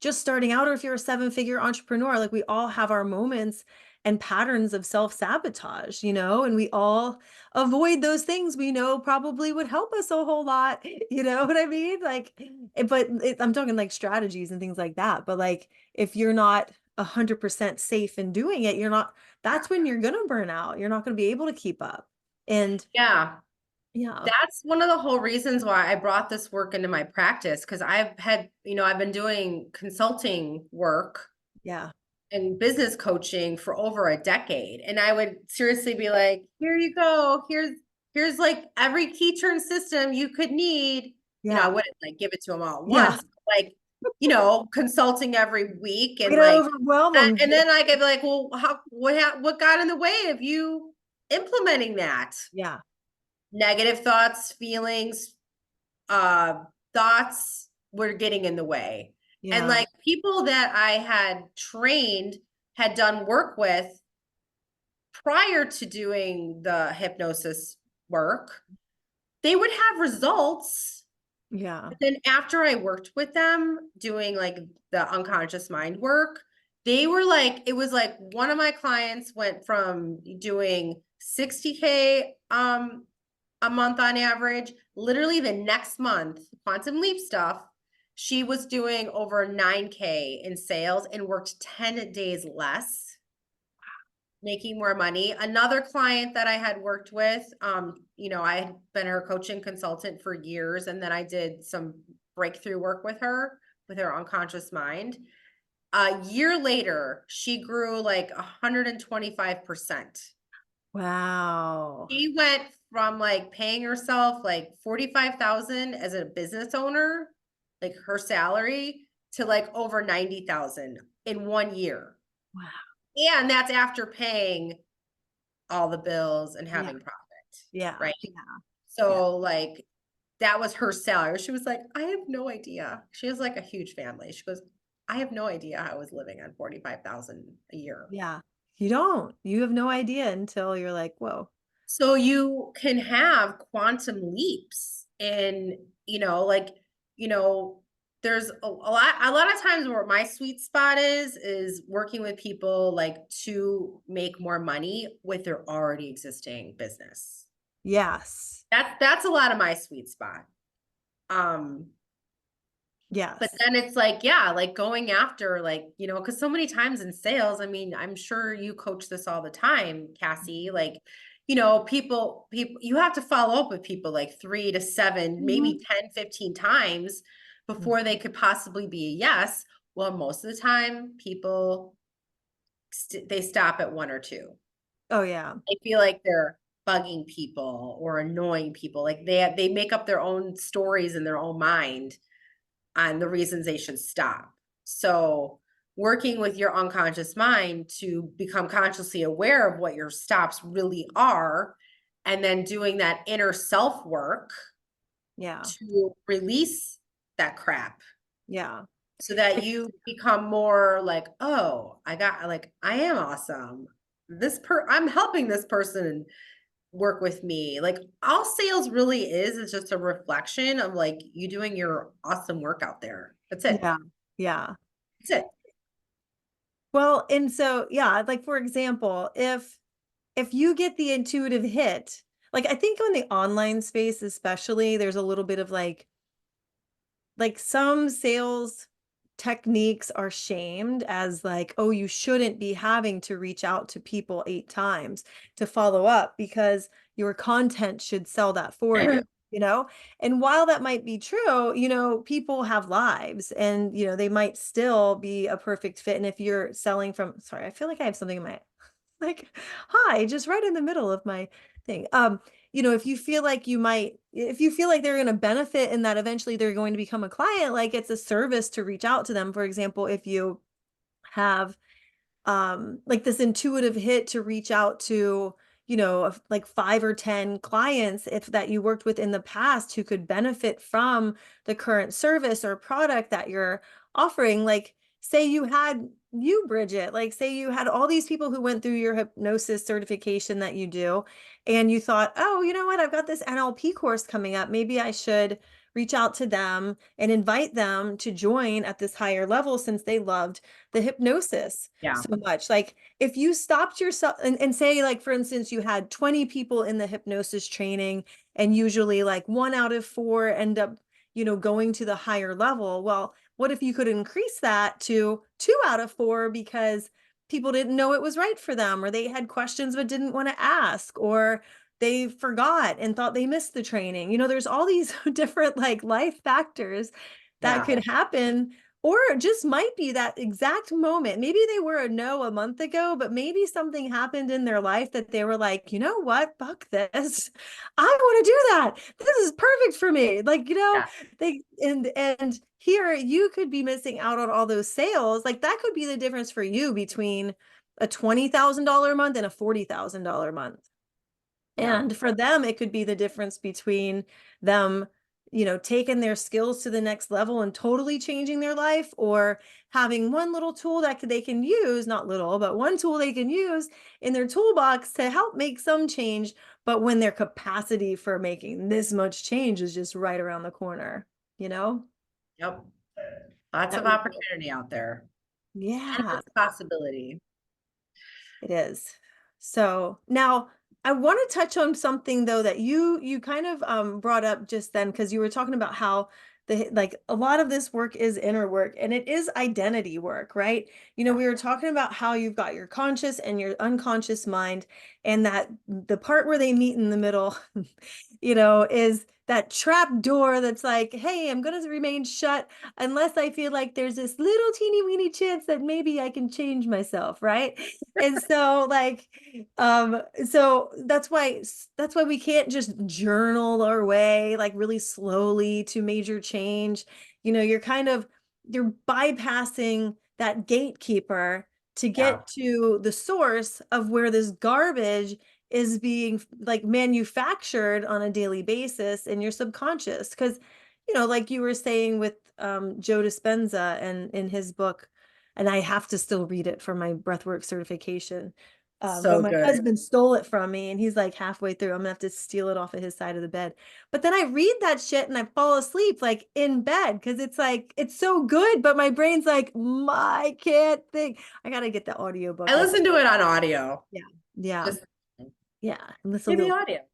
just starting out or if you're a seven-figure entrepreneur. Like, we all have our moments and patterns of self-sabotage, and we all avoid those things we know probably would help us a whole lot. You know what I mean? Like, I'm talking like strategies and things like that. But like, if you're not 100% safe in doing it, that's when you're gonna burn out. You're not gonna be able to keep up. And Yeah. yeah, That's one of the whole reasons why I brought this work into my practice. Cause I've been doing consulting work yeah, and business coaching for over a decade. And I would seriously be like, here you go. Here's like every key turn system you could need. I yeah, wouldn't like give it to them all at yeah. once, but like, consulting every week Way and to like, overwhelm them. and then I could be like, well, what got in the way of you implementing that? Yeah, Negative thoughts, feelings, uh, thoughts were getting in the way. And yeah, like people that I had trained, had done work with prior to doing the hypnosis work, they would have results. yeah. But then after I worked with them doing like the unconscious mind work, they were like, it was like one of my clients went from doing 60K a month on average. Literally the next month, Quantum Leap stuff, she was doing over 9K in sales and worked 10 days less, making more money. Another client that I had worked with, I had been her coaching consultant for years, and then I did some breakthrough work with her unconscious mind. A year later, she grew like 125%. Wow. She went from like paying herself like 45,000 as a business owner, like her salary, to like over 90,000 in 1 year. Wow. And that's after paying all the bills and Yeah. having profit, Yeah. right? Yeah. Yeah. So like that was her salary. She was like, I have no idea. She has like a huge family. She goes, I have no idea I was living on 45,000 a year. Yeah. You don't. You have no idea until you're like, whoa. So you can have quantum leaps and, like, you know, there's a lot of times where my sweet spot is working with people like to make more money with their already existing business. Yes. That's a lot of my sweet spot. Um, but Yes. then it's like, yeah, like going after like, because so many times in sales, I mean, I'm sure you coach this all the time, Cassie, like, people, you have to follow up with people like 3 to 7, maybe Mhm. 10, 15 times before they could possibly be a yes. Well, most of the time people, they stop at 1 or 2. Oh, yeah. They feel like they're bugging people or annoying people. Like they make up their own stories in their own mind on the reasons they should stop. So, working with your unconscious mind to become consciously aware of what your stops really are, and then doing that inner self work Yeah. to release that crap Yeah. so that you become more like, oh, I am awesome. I'm helping this person work with me. Like all sales really is just a reflection of like you doing your awesome work out there. That's it. Yeah. Yeah. That's it. Well, and so, yeah, like for example, if you get the intuitive hit, like I think on the online space especially, there's a little bit of like some sales techniques are shamed as like, oh, you shouldn't be having to reach out to people 8 times to follow up because your content should sell that for you, you know? And while that might be true, people have lives and, they might still be a perfect fit. And if you're selling from, sorry, I feel like I have something in my, like, hi, just right in the middle of my thing. If you feel like they're going to benefit and that eventually they're going to become a client, like it's a service to reach out to them. For example, if you have like this intuitive hit to reach out to like 5 or 10 clients if that you worked with in the past who could benefit from the current service or product that you're offering. Like say you had Bridget, like say you had all these people who went through your hypnosis certification that you do, and you thought, oh, you know what, I've got this NLP course coming up. Maybe I should reach out to them and invite them to join at this higher level since they loved the hypnosis Yeah. so much. Like if you stopped yourself and say, like, for instance, you had 20 people in the hypnosis training and usually like 1 out of 4 end up, going to the higher level. Well, what if you could increase that to 2 out of 4 because people didn't know it was right for them, or they had questions but didn't want to ask, or they forgot and thought they missed the training. There's all these different like life factors that Yeah. could happen, or it just might be that exact moment. Maybe they were a no a month ago, but maybe something happened in their life that they were like, you know what, fuck this. I want to do that. This is perfect for me. Like, Yeah. they and here you could be missing out on all those sales. Like that could be the difference for you between a $20,000 a month and a $40,000 a month. Yeah. And for them, it could be the difference between them, taking their skills to the next level and totally changing their life, or having one little tool that they can use, not little, but one tool they can use in their toolbox to help make some change. But when their capacity for making this much change is just right around the corner, Yep. Lots that of would, opportunity out there. yeah. Endless possibility. It is. So now I want to touch on something though that you kind of brought up just then, because you were talking about how like a lot of this work is inner work and it is identity work, right? We were talking about how you've got your conscious and your unconscious mind, and that the part where they meet in the middle, is that trap door that's like, hey, I'm going to remain shut unless I feel like there's this little teeny weeny chance that maybe I can change myself, right? And so like so that's why we can't just journal our way like really slowly to major change. You're bypassing that gatekeeper to Yeah. get to the source of where this garbage is being like manufactured on a daily basis in your subconscious. Because like you were saying with Joe Dispenza and in his book, and I have to still read it for my breathwork certification. But So my good. husband stole it from me, and he's like halfway through. I'm gonna have to steal it off of his side of the bed. But then I read that shit and I fall asleep like in bed because it's like it's so good, but my brain's like, I can't think. I gotta get the audiobook. I listen to it on audio. Yeah, yeah, Just yeah. And listen hear a the little. audio. Then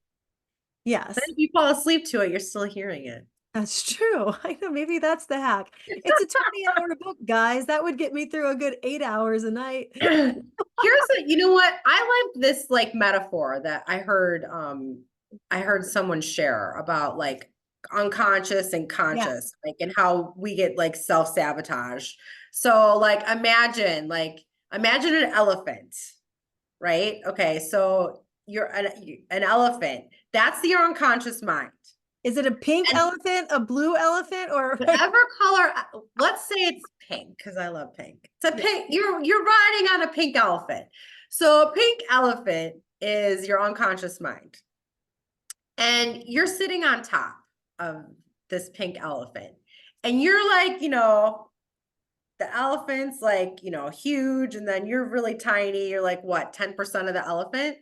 Yes, if you fall asleep to it, you're still hearing it. that's true. I know. Maybe that's the hack. It's a 20-hour book, guys. That would get me through a good 8 hours a night. You know what? I like this like metaphor that I heard someone share about like unconscious and Yeah. conscious, like and how we get like self-sabotage. So imagine an elephant, right? Okay, so you're an elephant. That's your unconscious mind. Is it a pink And elephant, a blue elephant, or whatever color, let's say it's pink because I love pink. It's a pink. You're riding on a pink elephant. So a pink elephant is your unconscious mind, and you're sitting on top of this pink elephant, and you're like, the elephant's like, huge, and then you're really tiny. You're like what, 10% of the elephant,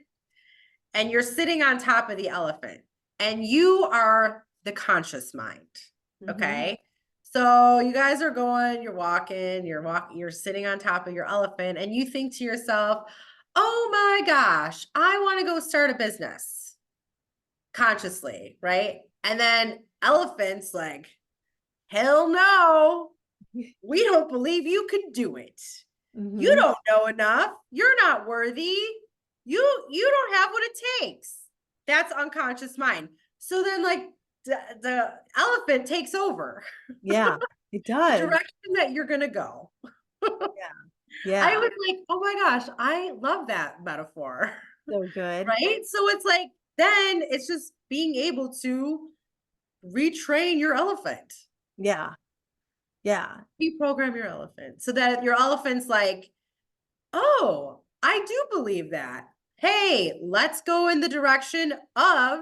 and you're sitting on top of the elephant, and you are the conscious mind. Okay. So you guys are going, you're sitting on top of your elephant, and you think to yourself, oh my gosh, I want to go start a business consciously, right? And then elephants like, hell no, we don't believe you can do it. You don't know enough. You're not worthy. You don't have what it takes. That's unconscious mind. So then like the elephant takes over Yeah, it the does. direction that you're going to go. I Yeah. was like, oh my gosh, I love that metaphor. So good. Right? So it's like, then it's just being able to retrain your elephant. Yeah. Yeah. You program your elephant so that your elephant's like, oh, I do believe that. hey, let's go in the direction of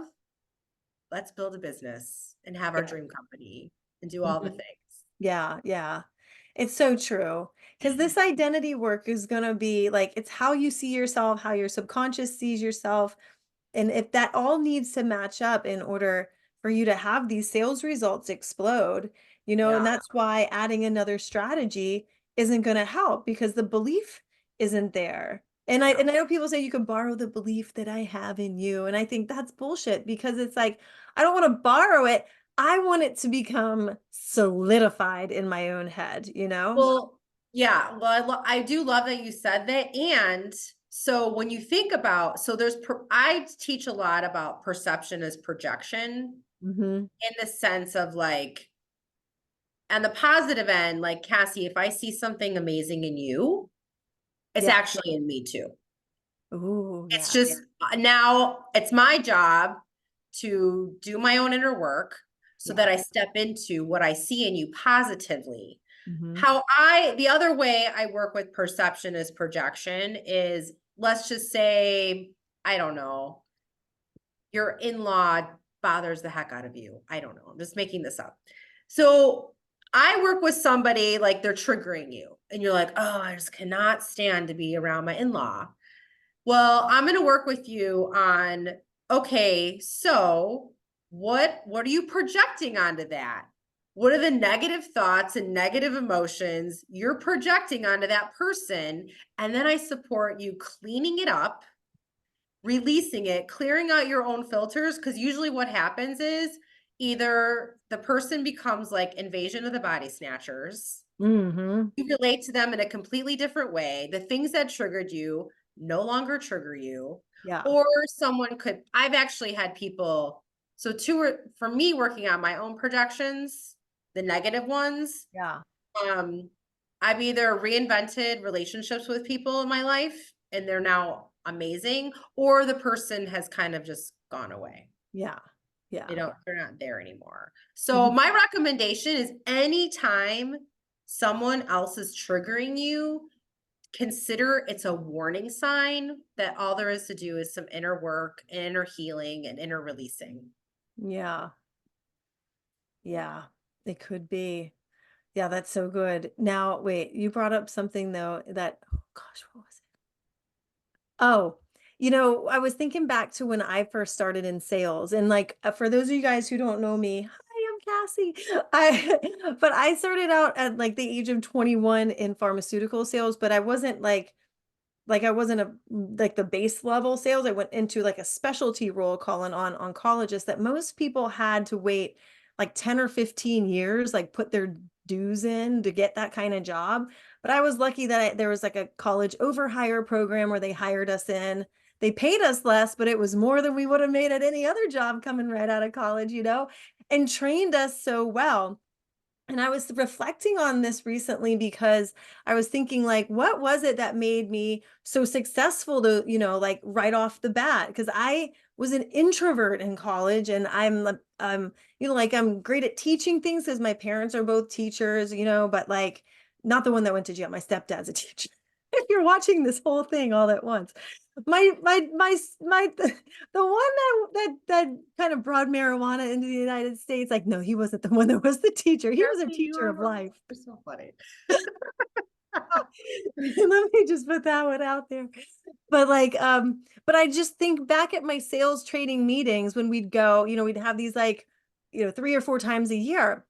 let's build a business and have our Yeah. dream company and do all the Mhm. things. Yeah, yeah. It's so true. Because this identity work is going to be like, it's how you see yourself, how your subconscious sees yourself. And if that all needs to match up in order for you to have these sales results explode, and Yeah. that's why adding another strategy isn't going to help because the belief isn't there. And I know people say you can borrow the belief that I have in you. And I think that's bullshit because it's like, I don't want to borrow it. I want it to become solidified in my own head? Well, yeah. Well, I do love that you said that. And so when you think about, so I teach a lot about perception as projection Hmm. in the sense of like, on the positive end, like Cassie, if I see something amazing in you, it's Yeah. actually in me too. Oh, It's yeah. just now it's my job to do my own inner work so Yeah. that I step into what I see in you positively. Hmm. The other way I work with perception as projection is, let's just say, I don't know, your in-law bothers the heck out of you. I don't know. I'm just making this up. So I work with somebody like they're triggering you and you're like, oh, I just cannot stand to be around my in-law. Well, I'm going to work with you on, okay, so what are you projecting onto that? What are the negative thoughts and negative emotions you're projecting onto that person? And then I support you cleaning it up, releasing it, clearing out your own filters. Because usually what happens is either the person becomes like invasion of the body snatchers, Hmm. you relate to them in a completely different way. The things that triggered you no longer trigger you. Yeah. Or I've actually had people, so for me working on my own projections, the negative ones, Yeah. um, I've either reinvented relationships with people in my life and they're now amazing, or the person has kind of just gone away. Yeah. Yeah. They're not there anymore. So Mhm. my recommendation is anytime someone else is triggering you, consider it's a warning sign that all there is to do is some inner work, inner healing, and inner releasing. Yeah. Yeah. It could be. Yeah, that's so good. Now, wait, you brought up something though that, oh gosh, what was it? Oh, I was thinking back to when I first started in sales and like for those of you guys who don't know me, hi, I'm Cassie. But I started out at like the age of 21 in pharmaceutical sales, but I wasn't like I wasn't like the base level sales. I went into like a specialty role calling on oncologists that most people had to wait like 10 or 15 years, like put their dues in to get that kind of job. But I was lucky that there was like a college overhire program where they hired us in. They paid us less, but it was more than we would have made at any other job coming right out of college, and trained us so well. And I was reflecting on this recently because I was thinking like, what was it that made me so successful like right off the bat? Because I was an introvert in college and like I'm great at teaching things because my parents are both teachers, but like not the one that went to jail. My stepdad's a teacher. If you're watching this whole thing all at once. The one that kind of brought marijuana into the United States, like, no, he wasn't the one that was the teacher. He was a Cassie, teacher of life. you're so funny. Let me just put that one out there. But I just think back at my sales training meetings when we'd go, we'd have these like, 3 or 4 times a year.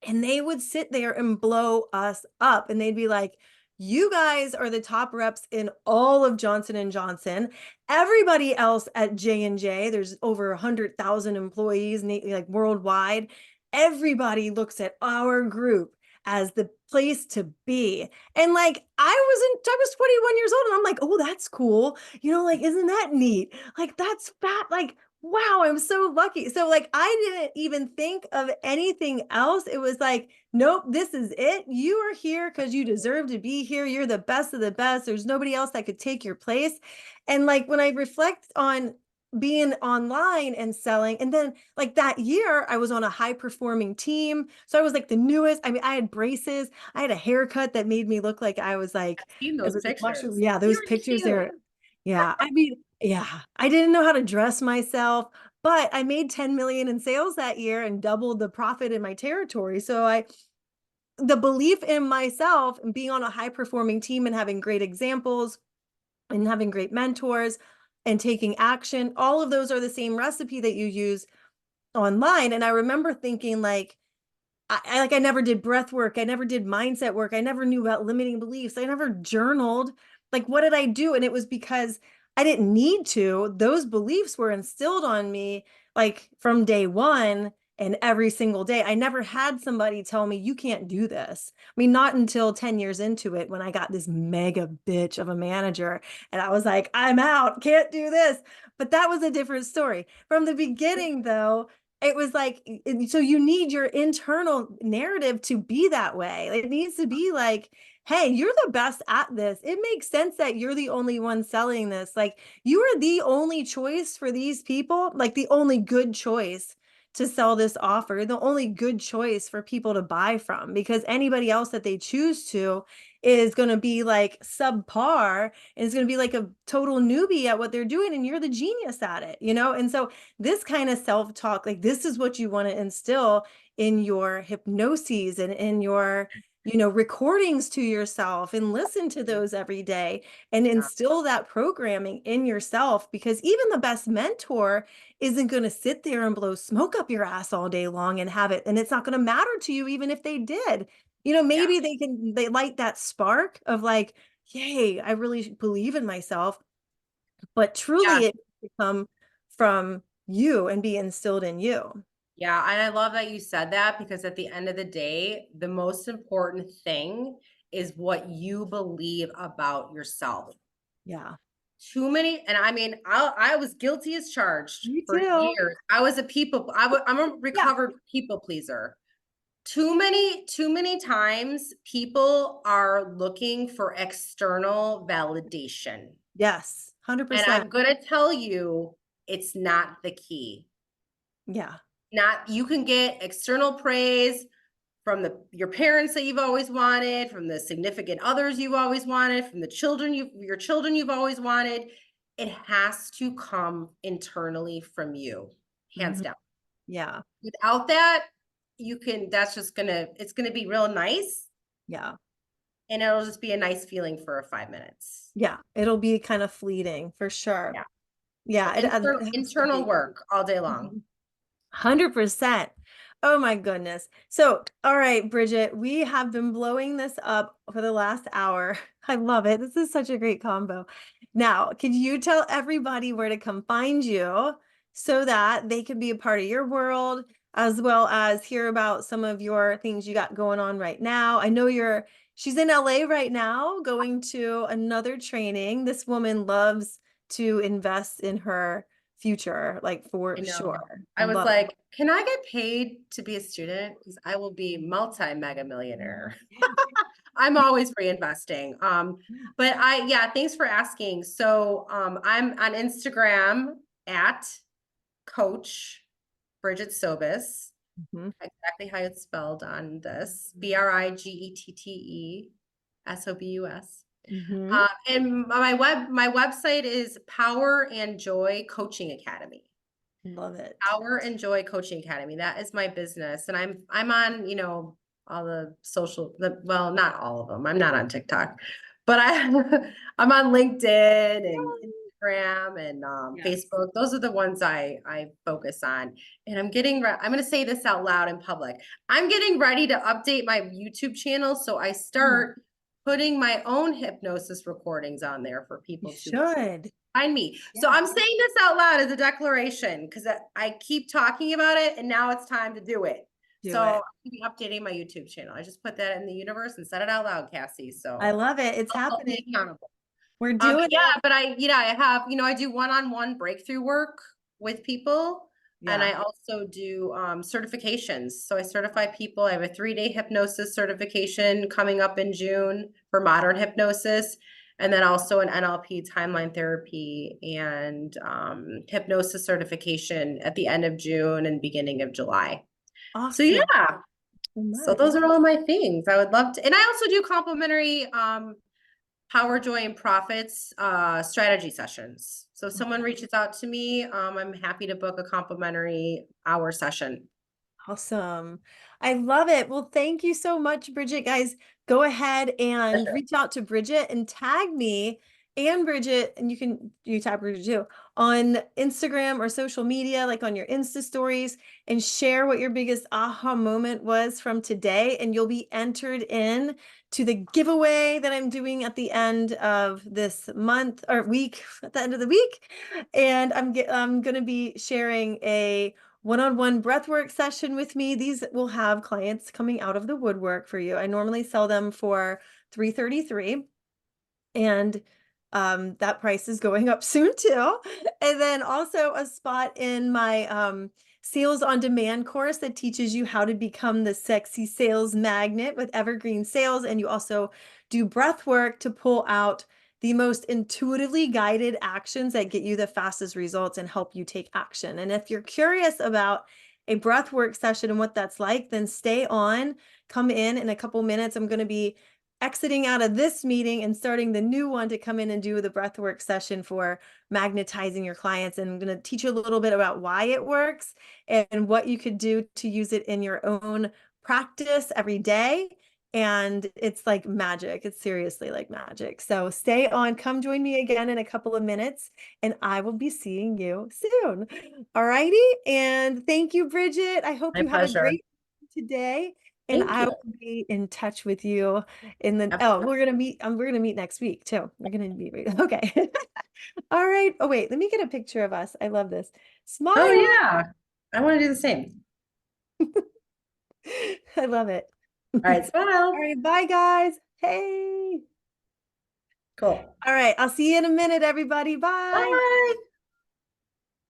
And they would sit there and blow us up. And they'd be like, you guys are the top reps in all of Johnson and Johnson. Everybody else at J&J, there's over 100,000 employees like worldwide. Everybody looks at our group as the place to be. And like I was 21 years old and I'm like, oh, that's cool. Like, isn't that neat? Like, that's fat. Like, wow, I'm so lucky. So like I didn't even think of anything else. It was like, nope, this is it. You are here because you deserve to be here. You're the best of the best. There's nobody else that could take your place. And like when I reflect on being online and selling, and then like that year, I was on a high performing team. So I was like the newest. I mean, I had braces, I had a haircut that made me look like I was like, Seen it those was a mushroom. pictures. Yeah, those You're pictures cute. there. Yeah. I mean, Yeah, I didn't know how to dress myself, but I made 10 million in sales that year and doubled the profit in my territory. So the belief in myself and being on a high performing team and having great examples and having great mentors and taking action, all of those are the same recipe that you use online. And I remember thinking like, I never did breath work. I never did mindset work. I never knew about limiting beliefs. I never journaled. Like, what did I do? And it was because I didn't need to. Those beliefs were instilled on me like from day one and every single day. I never had somebody tell me, you can't do this. I mean, not until 10 years into it when I got this mega bitch of a manager and I was like, I'm out, can't do this. But that was a different story. From the beginning, though, it was like, so you need your internal narrative to be that way. It needs to be like, hey, you're the best at this. It makes sense that you're the only one selling this. Like, you are the only choice for these people, like the only good choice to sell this offer, the only good choice for people to buy from, because anybody else that they choose to is going to be like subpar and is going to be like a total newbie at what they're doing. And you're the genius at it, you know? And so this kind of self-talk, like this is what you want to instill in your hypnoses and in your, recordings to yourself, and listen to those every day and Yeah. instill that programming in yourself, because even the best mentor isn't going to sit there and blow smoke up your ass all day long and have it. And it's not going to matter to you, even if they did. Yeah. Maybe they light that spark of like, yay, I really believe in myself. But Yeah. truly it come from you and be instilled in you. Yeah. And I love that you said that, because at the end of the day, the most important thing is what you believe about yourself. Yeah. Too many, and I mean, I was guilty as charged Me for too. years. I'm a Yeah. recovered people pleaser. Too many times people are looking for external validation. Yes. And 100%. I'm going to tell you, it's not the key. Yeah. Not, you can get external praise from your parents that you've always wanted, from the significant others you've always wanted, from your children you've always wanted. It has to come internally from you, hands Mhm. down. Yeah. Without that, it's gonna be real nice, Yeah. and it'll just be a nice feeling for 5 minutes. Yeah. It'll be kind of fleeting for sure. Yeah. So Yeah. internal It has to internal be. work all day long. Mhm. 100%. Oh my goodness. So, all right, Bridget, we have been blowing this up for the last hour. I love it. This is such a great combo. Now, could you tell everybody where to come find you so that they can be a part of your world, as well as hear about some of your things you got going on right now? I know she's in LA right now going to another training. This woman loves to invest in her future, like for I know. sure. I I was love it. like, can I get paid to be a student? Because I will be multi-mega millionaire. I'm always reinvesting. But yeah, thanks for asking. So I'm on Instagram at Coach Brigette Sobus. Mhm. Exactly how it's spelled on this. BRIGETTESOBUS. Mhm. And my website is Power and Joy Coaching Academy. Love it. Power and Joy Coaching Academy. That is my business. And I'm on, all the well, not all of them. I'm not on TikTok, but I'm on LinkedIn and Instagram and Yes. Facebook. Those are the ones I focus on. And I'm going to say this out loud in public. I'm getting ready to update my YouTube channel. So I Mm. start putting my own hypnosis recordings on there for You people to should. find me. So Yeah. I'm saying this out loud as a declaration, because I keep talking about it and now it's time to do it. Do So it. I'm be updating my YouTube channel. I just put that in the universe and said it out loud, Cassie. I So love it. It's I'll hold happening. me accountable. We're But doing yeah, it. but I have, I do one-on-one breakthrough work with people. And Yeah. I also do certifications. So I certify people. I have a 3-day hypnosis certification coming up in June for modern hypnosis. And then also an NLP timeline therapy and hypnosis certification at the end of June and beginning of July. So Awesome. yeah, So so much. those are all my things. I would love to. And I also do complimentary Power, Joy, and Profits strategy sessions. So if someone reaches out to me, I'm happy to book a complimentary hour session. Awesome. I love it. Well, thank you so much, Bridget. Guys, go ahead and reach out to Bridget and tag me and Bridget, and you tag Bridget too, on Instagram or social media, like on your Insta stories, and share what your biggest aha moment was from today. And you'll be entered in to the giveaway that I'm doing at the end of this month or week, at the end of the week. And I'm going to be sharing a one-on-one breathwork session with me. These will have clients coming out of the woodwork for you. I normally sell them for $333, and that price is going up soon too. And then also a spot in my sales on demand course that teaches you how to become the sexy sales magnet with evergreen sales. And you also do breath work to pull out the most intuitively guided actions that get you the fastest results and help you take action. And if you're curious about a breath work session and what that's like, then stay on, come in a couple minutes. I'm going to be exiting out of this meeting and starting the new one to come in and do the breathwork session for magnetizing your clients. And I'm going to teach you a little bit about why it works and what you could do to use it in your own practice every day. And it's like magic. It's seriously like magic. So stay on, come join me again in a couple of minutes, and I will be seeing you soon. All righty. And thank you, Bridget. I hope My you have a pleasure. great today. And Thank I you. will be in touch with you in the, oh, Absolutely. we're gonna meet next week too. We're gonna meet, okay. All right. Oh, wait, let me get a picture of us. I love this. Oh Smile. yeah. I want to do the same. I love it. All right, All smile. right. Bye, guys. Hey. Cool. All right. I'll see you in a minute, everybody. Bye. Bye.